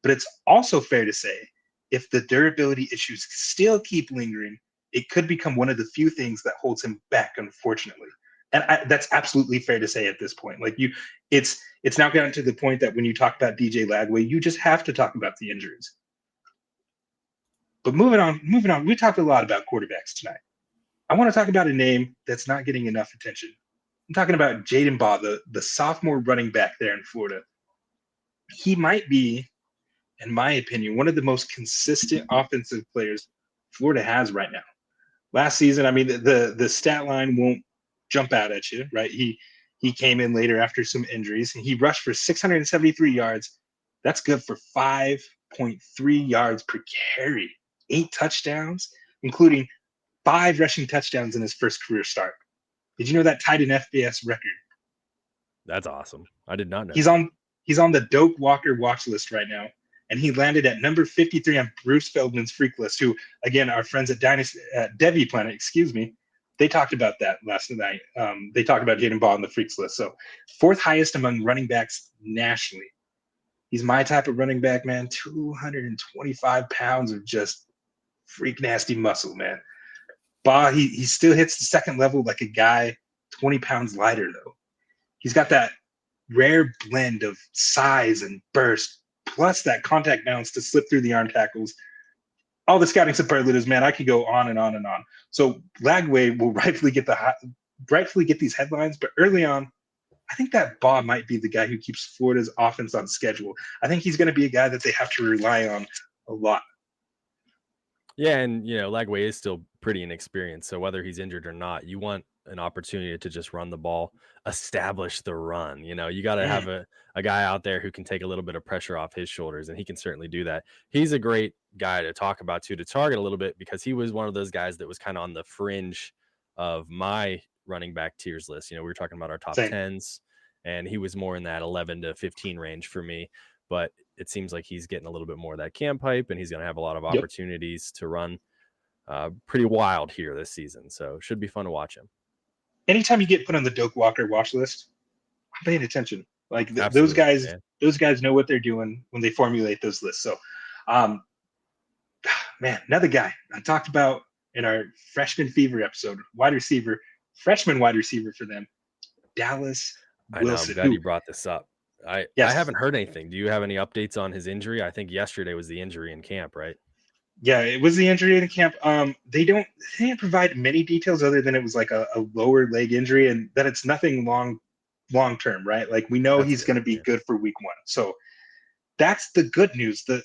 Speaker 1: But it's also fair to say, if the durability issues still keep lingering, it could become one of the few things that holds him back, unfortunately. And that's absolutely fair to say at this point. Like it's now gotten to the point that when you talk about DJ Lagway, you just have to talk about the injuries. But moving on, we talked a lot about quarterbacks tonight. I want to talk about a name that's not getting enough attention. I'm talking about Jaden Baugh, the sophomore running back there in Florida. He might be, in my opinion, one of the most consistent offensive players Florida has right now. Last season, I mean, the stat line won't jump out at you, right? He came in later after some injuries, and he rushed for 673 yards. That's good for 5.3 yards per carry, 8 touchdowns, including 5 rushing touchdowns in his first career start. Did you know that tied an FBS record?
Speaker 2: That's awesome. I did not know.
Speaker 1: He's on the Doak Walker watch list right now. And he landed at number 53 on Bruce Feldman's freak list, who, again, our friends at Devy Planet, they talked about that last night. They talked about Jaden Baugh on the freaks list. So 4th highest among running backs nationally. He's my type of running back, man. 225 pounds of just freak nasty muscle, man. Baugh, he still hits the second level like a guy 20 pounds lighter, though. He's got that rare blend of size and burst, plus that contact balance to slip through the arm tackles. All the scouting superlatives, man, I could go on and on and on. So Lagway will rightfully get these headlines, but early on, I think that Baugh might be the guy who keeps Florida's offense on schedule. I think he's going to be a guy that they have to rely on a lot.
Speaker 2: Yeah, and, you know, Lagway is still pretty inexperienced, so whether he's injured or not, you want an opportunity to just run the ball, establish the run. You know, you got to have a guy out there who can take a little bit of pressure off his shoulders, and he can certainly do that. He's a great guy to talk about, too, to target a little bit, because he was one of those guys that was kind of on the fringe of my running back tiers list. You know, we were talking about our top 10s, and he was more in that 11 to 15 range for me. But it seems like he's getting a little bit more of that camp hype, and he's going to have a lot of opportunities to run pretty wild here this season. So it should be fun to watch him.
Speaker 1: Anytime you get put on the Doak Walker watch list, I'm paying attention. Like those guys know what they're doing when they formulate those lists. So, man, another guy I talked about in our freshman fever episode, freshman wide receiver for them, Dallas Wilson.
Speaker 2: I'm glad you brought this up. I haven't heard anything. Do you have any updates on his injury? I think yesterday was the injury in camp, right?
Speaker 1: Yeah, it was the injury in camp. They didn't provide many details other than it was like a lower leg injury, and that it's nothing long term, right? Like we know
Speaker 2: That's
Speaker 1: he's
Speaker 2: good.
Speaker 1: going to be
Speaker 2: Yeah.
Speaker 1: good for week 1. So that's the good news. The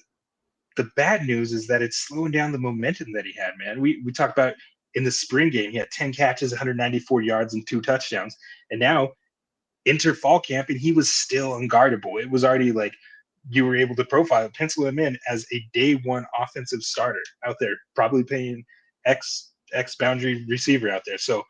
Speaker 1: bad news is that it's slowing down the momentum that he had, man. We talked about in the spring game, he had 10 catches, 194 yards, and 2 touchdowns. And now enter fall camp, and he was still unguardable. It was already like you were able to pencil him in as a day 1 offensive starter out there, probably paying X boundary receiver out there. So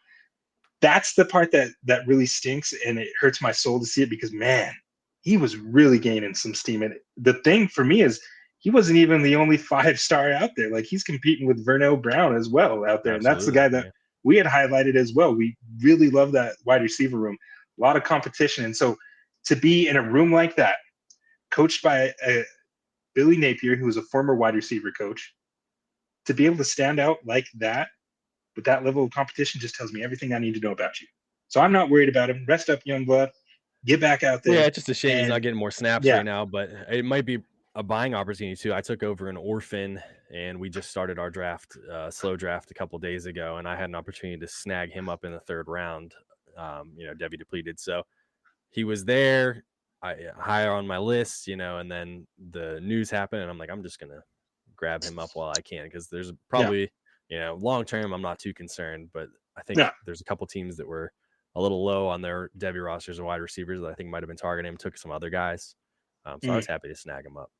Speaker 1: that's the part that really stinks, and it hurts my soul to see it because, man, he was really gaining some steam. And the thing for me is he wasn't even the only 5-star out there. Like he's competing with Vernell Brown as well out there. And that's the
Speaker 2: Absolutely.
Speaker 1: guy that we had highlighted as well. We really love that wide receiver room. A lot of competition. And so to be in a room like that, coached by Billy Napier, who was a former wide receiver coach, to be able to stand out like that with that level of competition just tells me everything I need to know about you. So I'm not worried about him. Rest up, young blood. Get back out there.
Speaker 2: Yeah, it's just a shame he's not
Speaker 1: And
Speaker 2: getting more snaps right now, but it might be a buying opportunity too. I took over an orphan, and we just started our draft, slow draft, a couple days ago, and I had an opportunity to snag him up in the 3rd round. Devy depleted, so he was there, higher on my list, and then the news happened, and I'm like, I'm just gonna grab him up while I can because there's probably, long term, I'm not too concerned, but I think there's a couple teams that were a little low on their Devy rosters and wide receivers that I think might have been targeting him, took some other guys. So I was happy to snag him up.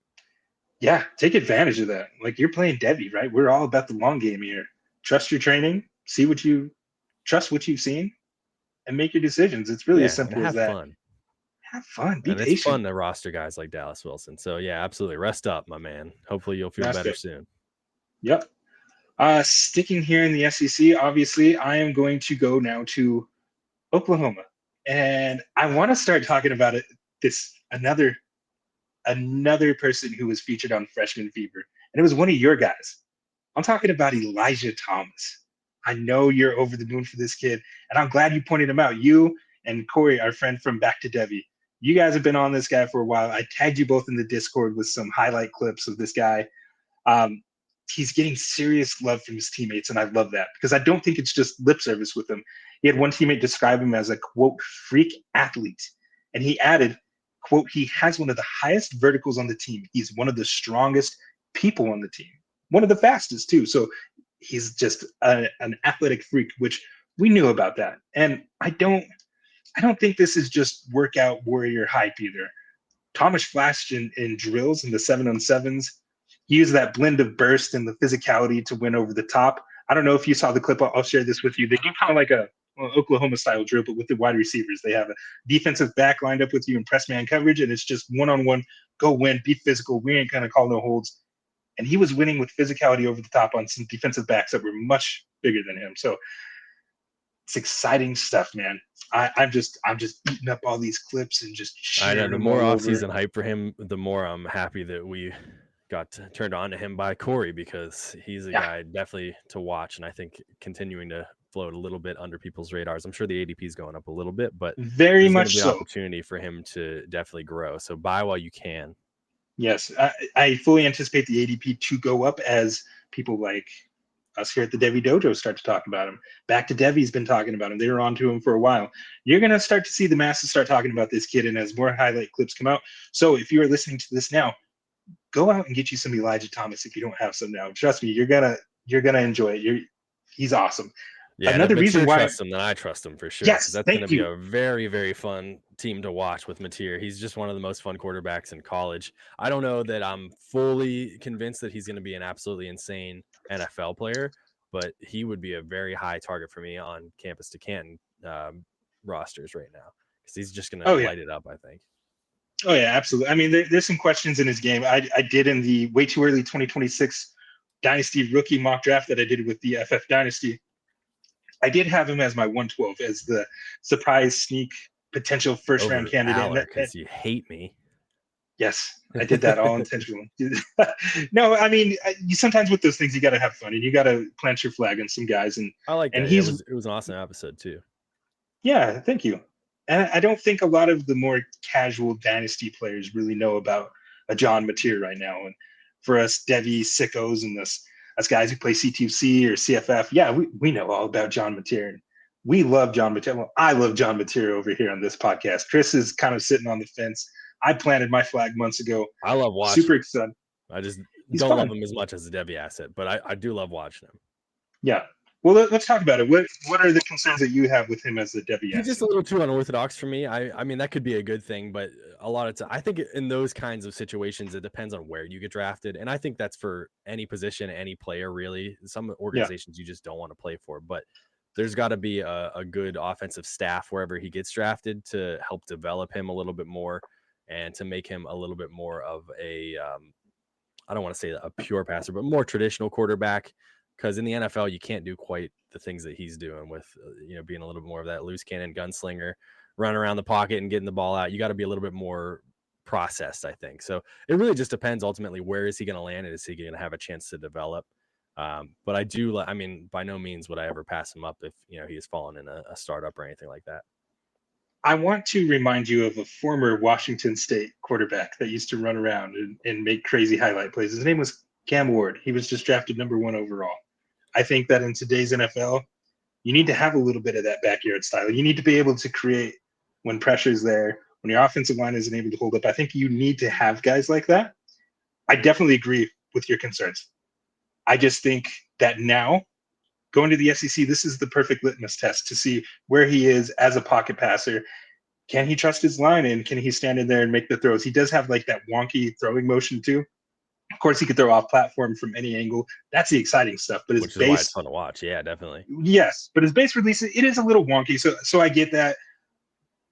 Speaker 1: Yeah, take advantage of that. Like you're playing Devy, right? We're all about the long game here. Trust your training, trust what you've seen, and make your decisions. It's really as simple as that.
Speaker 2: Fun.
Speaker 1: Have fun. Be
Speaker 2: And
Speaker 1: patient.
Speaker 2: it's fun to roster guys like Dallas Wilson. So yeah, absolutely. Rest up, my man. Hopefully you'll feel better soon.
Speaker 1: Yep. Sticking here in the SEC, obviously, I am going to go now to Oklahoma. And I want to start talking about it. Another person who was featured on Freshman Fever. And it was one of your guys. I'm talking about Elijah Thomas. I know you're over the moon for this kid, and I'm glad you pointed him out. You and Corey, our friend from Back to Devy, you guys have been on this guy for a while. I tagged you both in the Discord with some highlight clips of this guy. He's getting serious love from his teammates, and I love that because I don't think it's just lip service with him. He had one teammate describe him as a, quote, freak athlete, and he added, quote, he has one of the highest verticals on the team. He's one of the strongest people on the team, one of the fastest too. So he's just an athletic freak, which we knew about that. And I don't think this is just workout warrior hype either. Thomas flashed in drills in the 7-on-7s. He used that blend of burst and the physicality to win over the top. I don't know if you saw the clip. I'll share this with you. They do kind of like a Oklahoma-style drill, but with the wide receivers. They have a defensive back lined up with you in press man coverage, and it's just one-on-one, go win, be physical. We ain't going to call no holds. And he was winning with physicality over the top on some defensive backs that were much bigger than him. So it's exciting stuff, man. I'm just eating up all these clips and just sharing.
Speaker 2: I know the more offseason hype for him, the more I'm happy that we got turned on to him by Corey because he's a guy definitely to watch, and I think continuing to float a little bit under people's radars. I'm sure the ADP is going up a little bit, but
Speaker 1: very much
Speaker 2: so.
Speaker 1: Opportunity
Speaker 2: for him to definitely grow. So buy while you can.
Speaker 1: Yes, I fully anticipate the ADP to go up as people like us here at the Devy Dojo start to talk about him. Back to Devy's been talking about him. They were on to him for a while. You're going to start to see the masses start talking about this kid, and as more highlight clips come out. So if you are listening to this now, go out and get you some Elijah Thomas if you don't have some now. Trust me, you're gonna enjoy it. He's awesome.
Speaker 2: Yeah, another reason why I trust him, then I trust him for sure.
Speaker 1: Yes,
Speaker 2: that's going to be a very, very fun team to watch with Mateer. He's just one of the most fun quarterbacks in college. I don't know that I'm fully convinced that he's going to be an absolutely insane NFL player, but he would be a very high target for me on campus to Canton rosters right now because he's just going to light it up, I think.
Speaker 1: Oh, yeah, absolutely. I mean, there's some questions in his game. I did in the way too early 2026 Dynasty rookie mock draft that I did with the FF Dynasty. I did have him as my 112 as the surprise sneak potential first round candidate.
Speaker 2: Because you hate me.
Speaker 1: Yes, I did that all intentionally. No, I mean, sometimes with those things, you got to have fun and you got to plant your flag on some guys. And
Speaker 2: I like that. And it was an awesome episode too.
Speaker 1: Yeah, thank you. And I don't think a lot of the more casual Dynasty players really know about a John Mateer right now. And for us Devy sickos and this as guys who play C2C or CFF, yeah, we know all about John Mateer. We love John Mateer. Well, I love John Mateer over here on this podcast. Chris is kind of sitting on the fence. I planted my flag months ago.
Speaker 2: I love watching.
Speaker 1: Super excited.
Speaker 2: I just
Speaker 1: He's
Speaker 2: don't
Speaker 1: fun.
Speaker 2: love him as much as the Devy asset, but I do love watching him.
Speaker 1: Yeah. Well, let's talk about it. What are the concerns that you have with him as the Devy asset?
Speaker 2: He's just a little too unorthodox for me. I mean, that could be a good thing, but a lot of time, I think in those kinds of situations, it depends on where you get drafted. And I think that's for any position, any player, really. Some organizations you just don't want to play for, but there's got to be a good offensive staff wherever he gets drafted to help develop him a little bit more and to make him a little bit more of a, I don't want to say a pure passer, but more traditional quarterback. Because in the NFL, you can't do quite the things that he's doing with, being a little bit more of that loose cannon gunslinger, run around the pocket and getting the ball out. You got to be a little bit more processed, I think. So it really just depends ultimately, where is he going to land and is he going to have a chance to develop? But I mean, by no means would I ever pass him up if, he has fallen in a startup or anything like that.
Speaker 1: I want to remind you of a former Washington State quarterback that used to run around and make crazy highlight plays. His name was Cam Ward. He was just drafted number 1 overall. I think that in today's NFL, you need to have a little bit of that backyard style. You need to be able to create when pressure's there, when your offensive line isn't able to hold up. I think you need to have guys like that. I definitely agree with your concerns. I just think that now, going to the SEC, this is the perfect litmus test to see where he is as a pocket passer. Can he trust his line, and can he stand in there and make the throws? He does have like that wonky throwing motion too. Of course, he could throw off platform from any angle. That's the exciting stuff. But his
Speaker 2: which is
Speaker 1: base,
Speaker 2: why it's fun to watch. Yeah, definitely.
Speaker 1: Yes, but his base release, it is a little wonky. So I get that.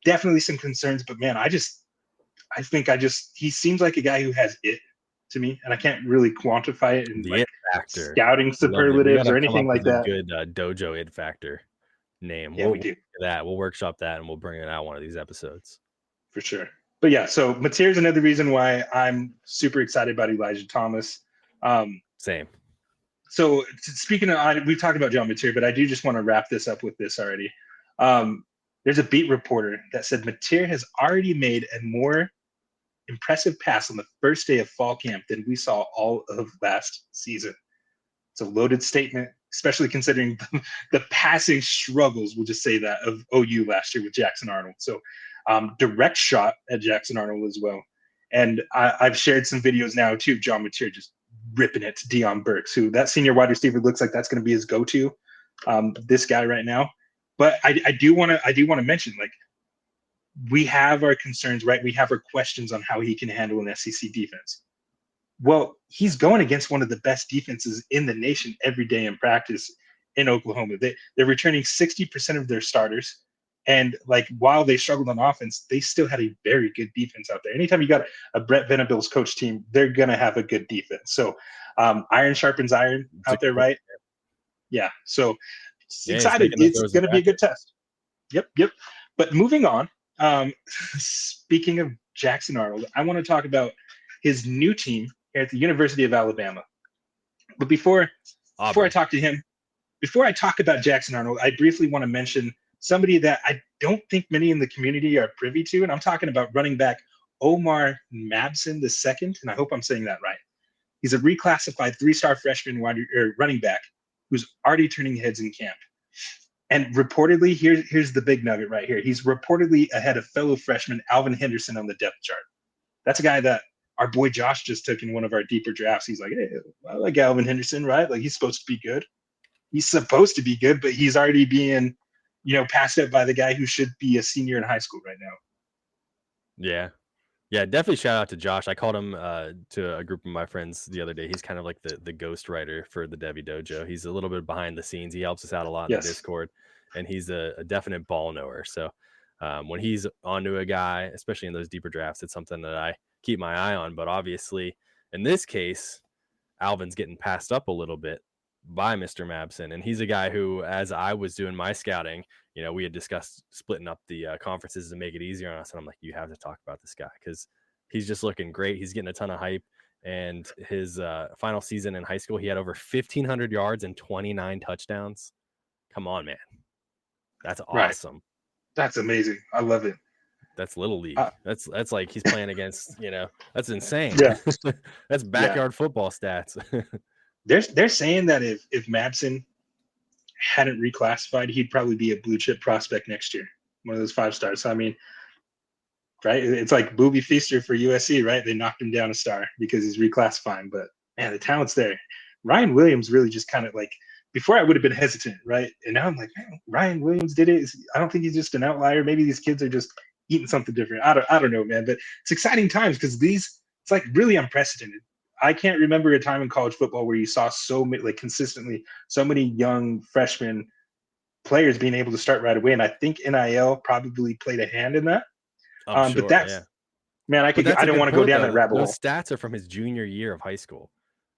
Speaker 1: Definitely some concerns. But man, he seems like a guy who has it to me, and I can't really quantify it in
Speaker 2: the
Speaker 1: like
Speaker 2: it factor,
Speaker 1: scouting superlatives or anything like that.
Speaker 2: Good dojo it factor name.
Speaker 1: Yeah, we do
Speaker 2: that. We'll workshop that and we'll bring it out one of these episodes
Speaker 1: for sure. But yeah, so Mateer's another reason why I'm super excited about Elijah Thomas.
Speaker 2: Same.
Speaker 1: So speaking of, we've talked about John Mateer, but I do just want to wrap this up with this already. There's a beat reporter that said Mateer has already made a more impressive pass on the first day of fall camp than we saw all of last season. It's a loaded statement, especially considering the passing struggles, we'll just say that, of OU last year with Jackson Arnold. So direct shot at Jackson Arnold as well. And I've shared some videos now too, John Mateer just ripping it to Deion Burks, who that senior wide receiver looks like that's going to be his go-to, this guy right now. But I do want to mention, like, we have our concerns, right? We have our questions on how he can handle an SEC defense. Well, he's going against one of the best defenses in the nation every day in practice in Oklahoma. They're returning 60% of their starters. And like, while they struggled on offense, they still had a very good defense out there. Anytime you got a Brett Venables coach team, they're going to have a good defense. So iron sharpens iron out there, right? Yeah. So excited. It's going to be a good test. Yep. But moving on, speaking of Jackson Arnold, I want to talk about his new team here at the University of Alabama. But before I talk to him, before I talk about Jackson Arnold, I briefly want to mention somebody that I don't think many in the community are privy to, and I'm talking about running back Omar Mabson II, and I hope I'm saying that right. He's a reclassified 3-star freshman running back who's already turning heads in camp. And reportedly, here's the big nugget right here. He's reportedly ahead of fellow freshman Alvin Henderson on the depth chart. That's a guy that our boy Josh just took in one of our deeper drafts. He's like, hey, I like Alvin Henderson, right? Like, he's supposed to be good. He's supposed to be good, but he's already being, passed up by the guy who should be a senior in high school right now.
Speaker 2: Yeah, definitely shout out to Josh. I called him to a group of my friends the other day. He's kind of like the ghost writer for the Devy Dojo. He's a little bit behind the scenes. He helps us out a lot in the Discord, and he's a definite ball knower. So when he's onto a guy, especially in those deeper drafts, it's something that I keep my eye on. But obviously, in this case, Alvin's getting passed up a little bit by Mr. Mabson, and he's a guy who, as I was doing my scouting, we had discussed splitting up the conferences to make it easier on us, and I'm like, you have to talk about this guy because he's just looking great. He's getting a ton of hype, and his final season in high school, he had over 1,500 yards and 29 touchdowns. Come on, man, that's awesome.
Speaker 1: Right. That's amazing. I love it.
Speaker 2: That's little league. That's like he's playing against, that's insane.
Speaker 1: Yeah.
Speaker 2: That's backyard football stats.
Speaker 1: They're saying that if Mabson hadn't reclassified, he'd probably be a blue chip prospect next year, one of those 5 stars. So I mean, right? It's like Booby Feaster for USC, right? They knocked him down a star because he's reclassifying, but man, the talent's there. Ryan Williams really just kind of like, before I would have been hesitant, right? And now I'm like, man, Ryan Williams did it. I don't think he's just an outlier. Maybe these kids are just eating something different. I don't know, man. But it's exciting times because it's like really unprecedented. I can't remember a time in college football where you saw so many, like consistently, so many young freshmen players being able to start right away. And I think NIL probably played a hand in that.
Speaker 2: I'm sure,
Speaker 1: but that's,
Speaker 2: yeah.
Speaker 1: man, I don't want to go down that rabbit hole.
Speaker 2: Those stats are from his junior year of high school.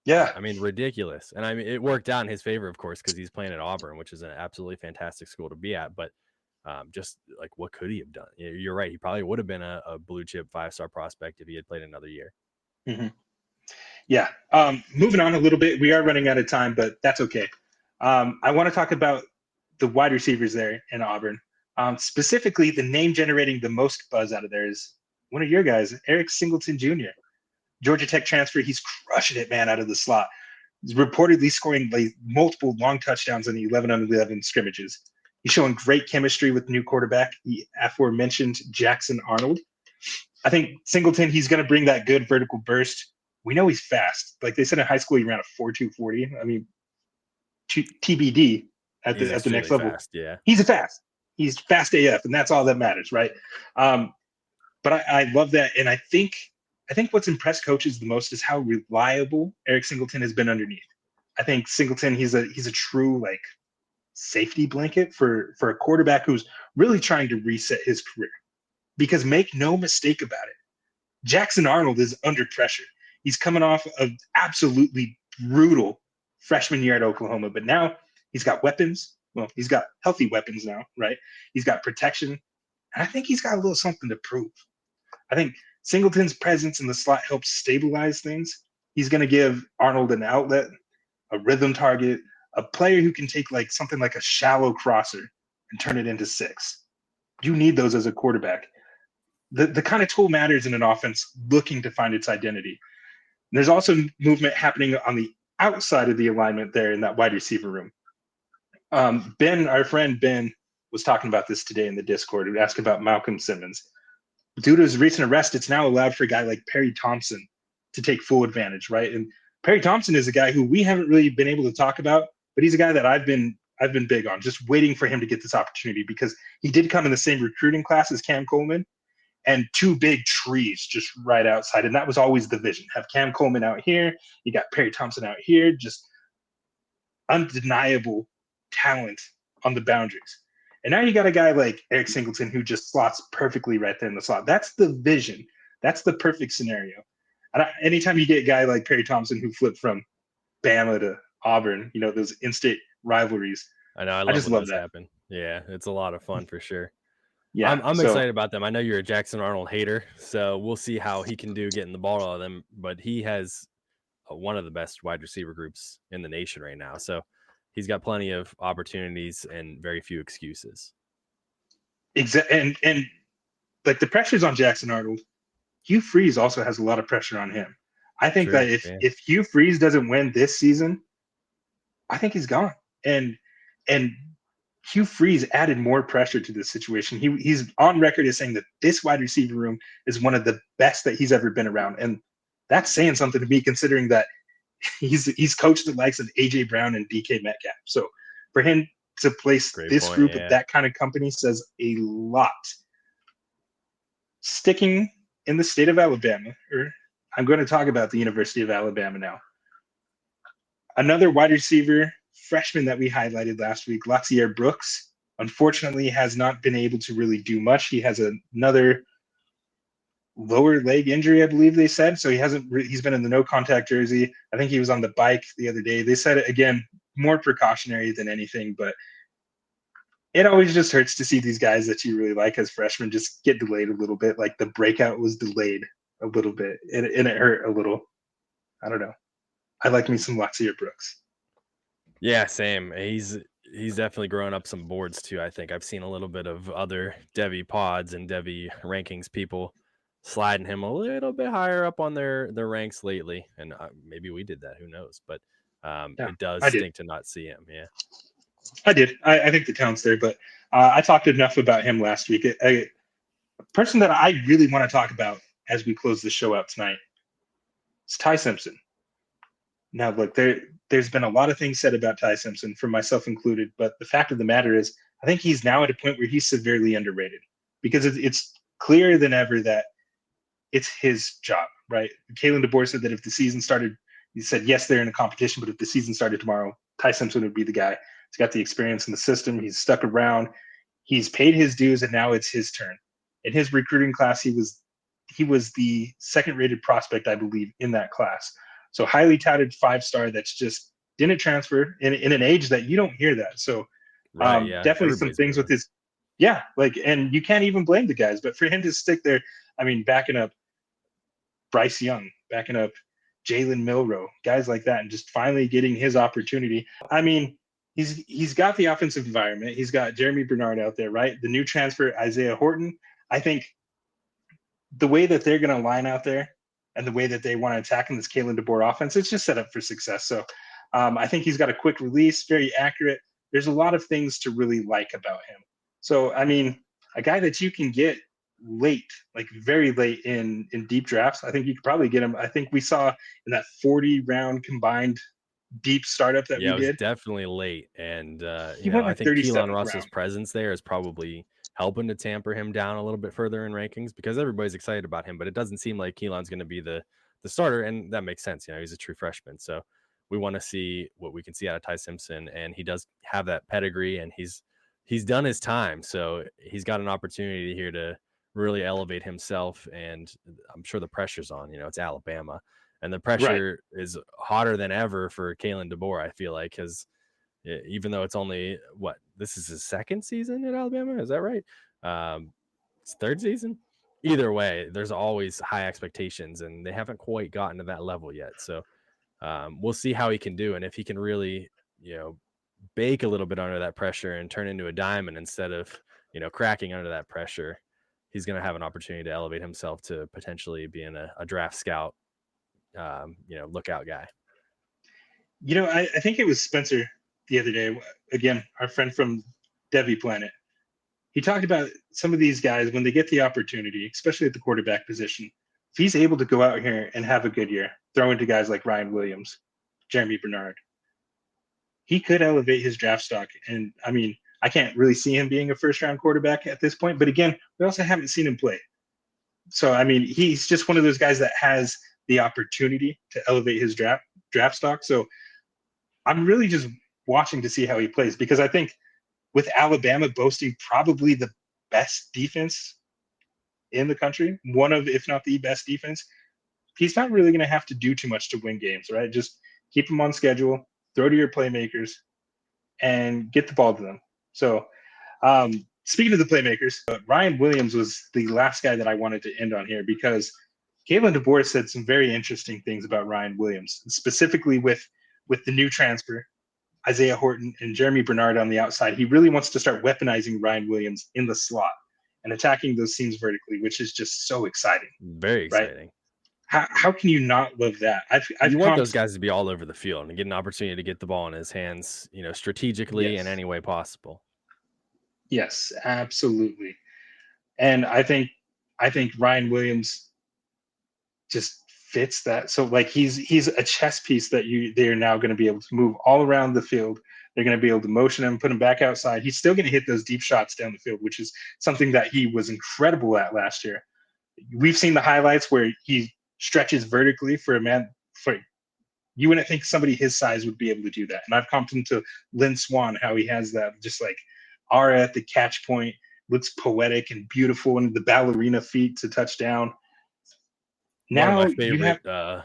Speaker 1: Yeah.
Speaker 2: I mean, ridiculous. And I mean, it worked out in his favor, of course, because he's playing at Auburn, which is an absolutely fantastic school to be at. But just like, what could he have done? You're right. He probably would have been a blue chip 5-star prospect if he had played another year.
Speaker 1: Mm-hmm. Yeah. Moving on a little bit, we are running out of time, but that's okay. I want to talk about the wide receivers there in Auburn. Specifically, the name generating the most buzz out of there is one of your guys, Eric Singleton Jr., Georgia Tech transfer. He's crushing it, man, out of the slot. He's reportedly scoring like multiple long touchdowns in the 11-on-11 scrimmages. He's showing great chemistry with new quarterback, the aforementioned Jackson Arnold. I think Singleton, he's going to bring that good vertical burst. We know he's fast. Like they said in high school, he ran a 4.2 40. I mean, TBD at the next level.
Speaker 2: Fast, yeah.
Speaker 1: He's fast AF, and that's all that matters, right? But I love that, and I think what's impressed coaches the most is how reliable Eric Singleton has been underneath. I think Singleton, he's a true like safety blanket for a quarterback who's really trying to reset his career. Because make no mistake about it, Jackson Arnold is under pressure. He's coming off of absolutely brutal freshman year at Oklahoma, but now he's got weapons. Well, he's got healthy weapons now, right? He's got protection. And I think he's got a little something to prove. I think Singleton's presence in the slot helps stabilize things. He's going to give Arnold an outlet, a rhythm target, a player who can take like something like a shallow crosser and turn it into 6. You need those as a quarterback. The kind of tool matters in an offense looking to find its identity. And there's also movement happening on the outside of the alignment there in that wide receiver room. Ben, our friend Ben, was talking about this today in the Discord. He asked about Malcolm Simmons. Due to his recent arrest, it's now allowed for a guy like Perry Thompson to take full advantage, right? And Perry Thompson is a guy who we haven't really been able to talk about, but he's a guy that I've been big on, just waiting for him to get this opportunity because he did come in the same recruiting class as Cam Coleman. And 2 big trees just right outside. And that was always the vision. Have Cam Coleman out here. You got Perry Thompson out here. Just undeniable talent on the boundaries. And now you got a guy like Eric Singleton who just slots perfectly right there in the slot. That's the vision. That's the perfect scenario. And anytime you get a guy like Perry Thompson who flipped from Bama to Auburn, you know, those in-state rivalries.
Speaker 2: I know. I just love that. Happen. Yeah, it's a lot of fun for sure. Yeah, I'm excited about them. I know you're a Jackson Arnold hater, so we'll see how he can do getting the ball out of them. But he has one of the best wide receiver groups in the nation right now. So he's got plenty of opportunities and very few excuses.
Speaker 1: Exactly. And like the pressure's on Jackson Arnold. Hugh Freeze also has a lot of pressure on him. I think that if Hugh Freeze doesn't win this season, I think he's gone. And Hugh Freeze added more pressure to this situation. He's on record as saying that this wide receiver room is one of the best that he's ever been around. And that's saying something to me, considering that he's coached the likes of A.J. Brown and DK Metcalf. So for him to place this group of that kind of company says a lot. Sticking in the state of Alabama, or I'm going to talk about the University of Alabama now. Another wide receiver freshman that we highlighted last week, Latsier Brooks, unfortunately has not been able to really do much. He has another lower leg injury, I believe they said. So he's been in the no contact jersey. I think he was on the bike the other day. They said, again, more precautionary than anything, but it always just hurts to see these guys that you really like as freshmen just get delayed a little bit. Like the breakout was delayed a little bit and it hurt a little. I don't know. I like me some Latsier Brooks.
Speaker 2: Yeah, same. He's definitely growing up some boards too. I think I've seen a little bit of other Devy pods and Devy rankings people sliding him a little bit higher up on their ranks lately, and maybe we did that. Who knows? But
Speaker 1: Yeah,
Speaker 2: it does
Speaker 1: I did.
Speaker 2: stink to not see him. Yeah.
Speaker 1: I did. I think the talent's there, but I talked enough about him last week. A person that I really want to talk about as we close the show out tonight is Ty Simpson. Now, look, there's been a lot of things said about Ty Simpson, from myself included, but the fact of the matter is, I think he's now at a point where he's severely underrated, because it's clearer than ever that it's his job, right? Kalen DeBoer said that if the season started, he said, yes, they're in a competition, but if the season started tomorrow, Ty Simpson would be the guy. He's got the experience in the system. He's stuck around. He's paid his dues, and now it's his turn. In his recruiting class, he was the second-rated prospect, I believe, in that class. So highly touted 5-star that's just didn't transfer in an age that you don't hear that. So
Speaker 2: Right. Yeah.
Speaker 1: definitely some things with his, and you can't even blame the guys, but for him to stick there, I mean, backing up Bryce Young, backing up Jalen Milroe, guys like that, and just finally getting his opportunity. I mean, he's got the offensive environment. He's got Jeremy Bernard out there, right? The new transfer, Isaiah Horton. I think the way that they're going to line out there and the way that they want to attack in this Kalen DeBoer offense, it's just set up for success. So I think he's got a quick release, very accurate. There's a lot of things to really like about him. So, I mean, a guy that you can get late, like very late in deep drafts, I think you could probably get him. I think we saw in that 40-round combined deep startup that we
Speaker 2: it was
Speaker 1: did.
Speaker 2: definitely late. And,
Speaker 1: He went
Speaker 2: I
Speaker 1: like
Speaker 2: think Keelan
Speaker 1: 37th
Speaker 2: Russell's
Speaker 1: round.
Speaker 2: presence there is probably helping to tamper him down a little bit further in rankings, because everybody's excited about him, but it doesn't seem like Keelan's going to be the starter. And that makes sense. He's a true freshman. So we want to see what we can see out of Ty Simpson. And he does have that pedigree, and he's done his time. So he's got an opportunity here to really elevate himself. And I'm sure the pressure's on. It's Alabama, and the pressure is hotter than ever for Kalen DeBoer, I feel like, because even though it's only this is his second season at Alabama, is that right? It's third season. Either way, there's always high expectations, and they haven't quite gotten to that level yet. So we'll see how he can do, and if he can really, bake a little bit under that pressure and turn into a diamond instead of, cracking under that pressure, he's going to have an opportunity to elevate himself to potentially being a draft scout, lookout guy.
Speaker 1: I think it was Spencer the other day, again, our friend from Devy Planet. He talked about some of these guys when they get the opportunity, especially at the quarterback position. If he's able to go out here and have a good year, throw into guys like Ryan Williams, Jeremy Bernard, he could elevate his draft stock. And I mean, I can't really see him being a first-round quarterback at this point. But again, we also haven't seen him play. So, I mean, he's just one of those guys that has the opportunity to elevate his draft stock. So I'm really just watching to see how he plays, because I think with Alabama boasting probably the best defense in the country, one of, if not the best defense, he's not really going to have to do too much to win games, right? Just keep them on schedule, throw to your playmakers, and get the ball to them. So speaking of the playmakers, Ryan Williams was the last guy that I wanted to end on here, because Kalen DeBoer said some very interesting things about Ryan Williams, specifically with the new transfer, Isaiah Horton and Jeremy Bernard on the outside. He really wants to start weaponizing Ryan Williams in the slot and attacking those seams vertically, which is just so exciting.
Speaker 2: Very exciting.
Speaker 1: Right? How can you not love that?
Speaker 2: You want those guys to be all over the field and get an opportunity to get the ball in his hands, strategically in any way possible.
Speaker 1: Yes, absolutely. And I think Ryan Williams just fits that. So like he's a chess piece that they're now going to be able to move all around the field. They're going to be able to motion him, put him back outside. He's still going to hit those deep shots down the field, which is something that he was incredible at last year. We've seen the highlights where he stretches vertically for a man. You wouldn't think somebody his size would be able to do that. And I've compared him to Lynn Swan, how he has that just like aura at the catch point, looks poetic and beautiful, and the ballerina feet to touchdown. Now,
Speaker 2: one of my favorite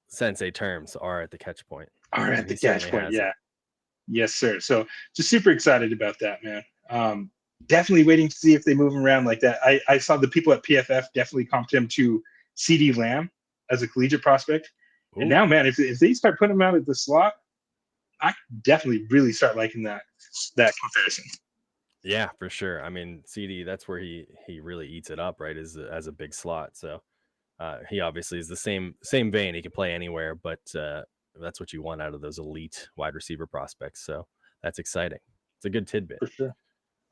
Speaker 2: sensei terms are at the catch point.
Speaker 1: Are at the catch point, yeah. Yes, sir. So just super excited about that, man. Definitely waiting to see if they move him around like that. I saw the people at PFF definitely comped him to CeeDee Lamb as a collegiate prospect. Ooh. And now, man, if they start putting him out at the slot, I definitely really start liking that comparison.
Speaker 2: Yeah, for sure. I mean, CeeDee, that's where he really eats it up, right? As a big slot. So he obviously is the same vein. He can play anywhere, but that's what you want out of those elite wide receiver prospects. So that's exciting. It's a good tidbit.
Speaker 1: For sure.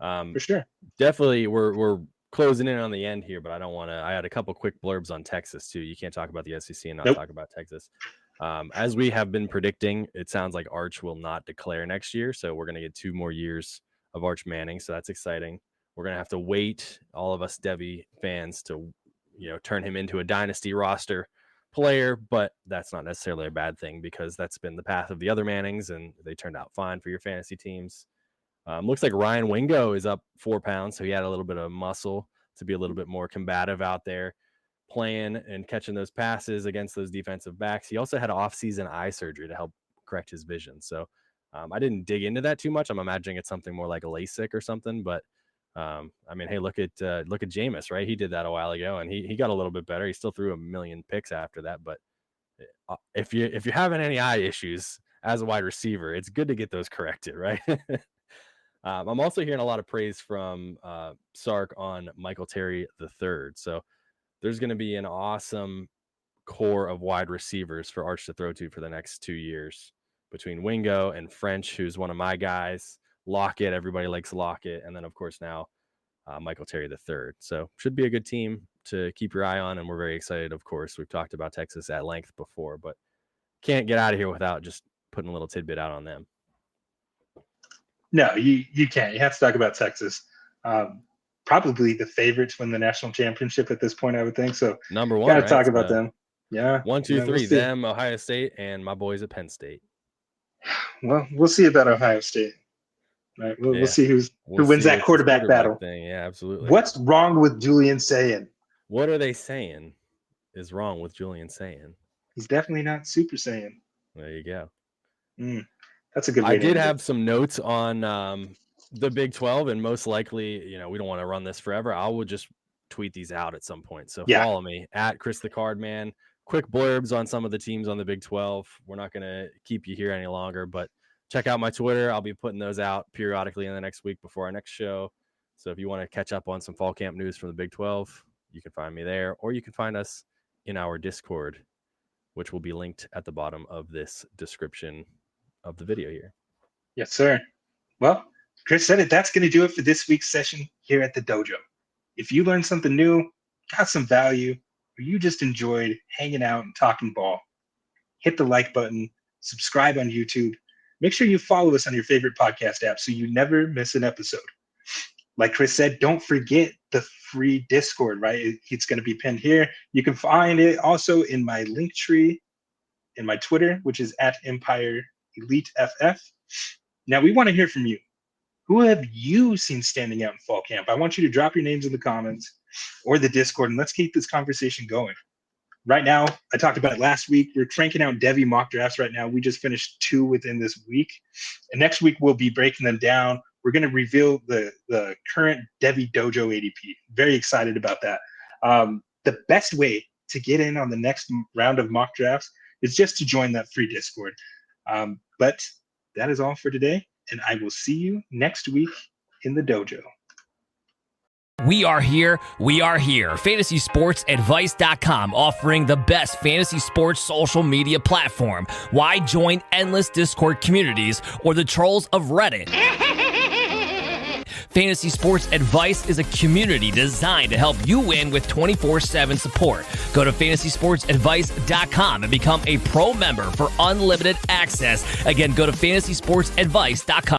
Speaker 1: For sure.
Speaker 2: Definitely, we're closing in on the end here, but I don't want to. I had a couple quick blurbs on Texas too. You can't talk about the SEC and not talk about Texas. As we have been predicting, it sounds like Arch will not declare next year, so we're going to get 2 more years of Arch Manning. So that's exciting. We're going to have to wait, all of us Devy fans, to turn him into a dynasty roster player, but that's not necessarily a bad thing because that's been the path of the other Mannings, and they turned out fine for your fantasy teams. Looks like Ryan Wingo is up 4 pounds, so he had a little bit of muscle to be a little bit more combative out there, playing and catching those passes against those defensive backs. He also had off-season eye surgery to help correct his vision. So I didn't dig into that too much. I'm imagining it's something more like a LASIK or something. But hey, look at Jameis, right? He did that a while ago, and he got a little bit better. He still threw a million picks after that. But if you're having any eye issues as a wide receiver, it's good to get those corrected, right? I'm also hearing a lot of praise from Sark on Michael Terry III. So there's going to be an awesome core of wide receivers for Arch to throw to for the next 2 years between Wingo and French, who's one of my guys. Lockett, everybody likes Lockett. And then, of course, now Michael Terry III. So should be a good team to keep your eye on. And we're very excited, of course. We've talked about Texas at length before, but can't get out of here without just putting a little tidbit out on them.
Speaker 1: No, you can't. You have to talk about Texas. Probably the favorites to win the national championship at this point, I would think. So
Speaker 2: number one,
Speaker 1: got to talk about them. Yeah.
Speaker 2: 1, 2, 3, them, Ohio State, and my boys at Penn State.
Speaker 1: Well, we'll see about Ohio State. Right. We'll see who wins that quarterback battle.
Speaker 2: Thing. Yeah, absolutely.
Speaker 1: What's wrong with Julian Sayin?
Speaker 2: What are they saying is wrong with Julian Sayin? He's
Speaker 1: definitely not Super Saiyan.
Speaker 2: There you go.
Speaker 1: That's a good way
Speaker 2: I did have some notes on the Big 12, and most likely, we don't want to run this forever. I will just tweet these out at some point. So follow me at Chris the Cardman. Quick blurbs on some of the teams on the Big 12. We're not going to keep you here any longer, but check out my Twitter. I'll be putting those out periodically in the next week before our next show. So if you want to catch up on some fall camp news from the Big 12, you can find me there, or you can find us in our Discord, which will be linked at the bottom of this description of the video here.
Speaker 1: Yes, sir. Well, Chris said it. That's going to do it for this week's session here at the dojo. If you learned something new, got some value, or you just enjoyed hanging out and talking ball, hit the like button, subscribe on YouTube. Make sure you follow us on your favorite podcast app so you never miss an episode. Like Chris said, don't forget the free Discord, right? It's going to be pinned here. You can find it also in my link tree in my Twitter, which is at Empire Elite FF. Now, we want to hear from you. Who have you seen standing out in fall camp? I want you to drop your names in the comments or the Discord, and let's keep this conversation going. Right now, I talked about it last week. We're cranking out Devy mock drafts right now. We just finished 2 within this week. And next week, we'll be breaking them down. We're going to reveal the current Devy Dojo ADP. Very excited about that. The best way to get in on the next round of mock drafts is just to join that free Discord. But that is all for today, and I will see you next week in the dojo.
Speaker 3: We are here. FantasySportsAdvice.com, offering the best fantasy sports social media platform. Why join endless Discord communities or the trolls of Reddit? Fantasy Sports Advice is a community designed to help you win with 24/7 support. Go to FantasySportsAdvice.com and become a pro member for unlimited access. Again, go to FantasySportsAdvice.com.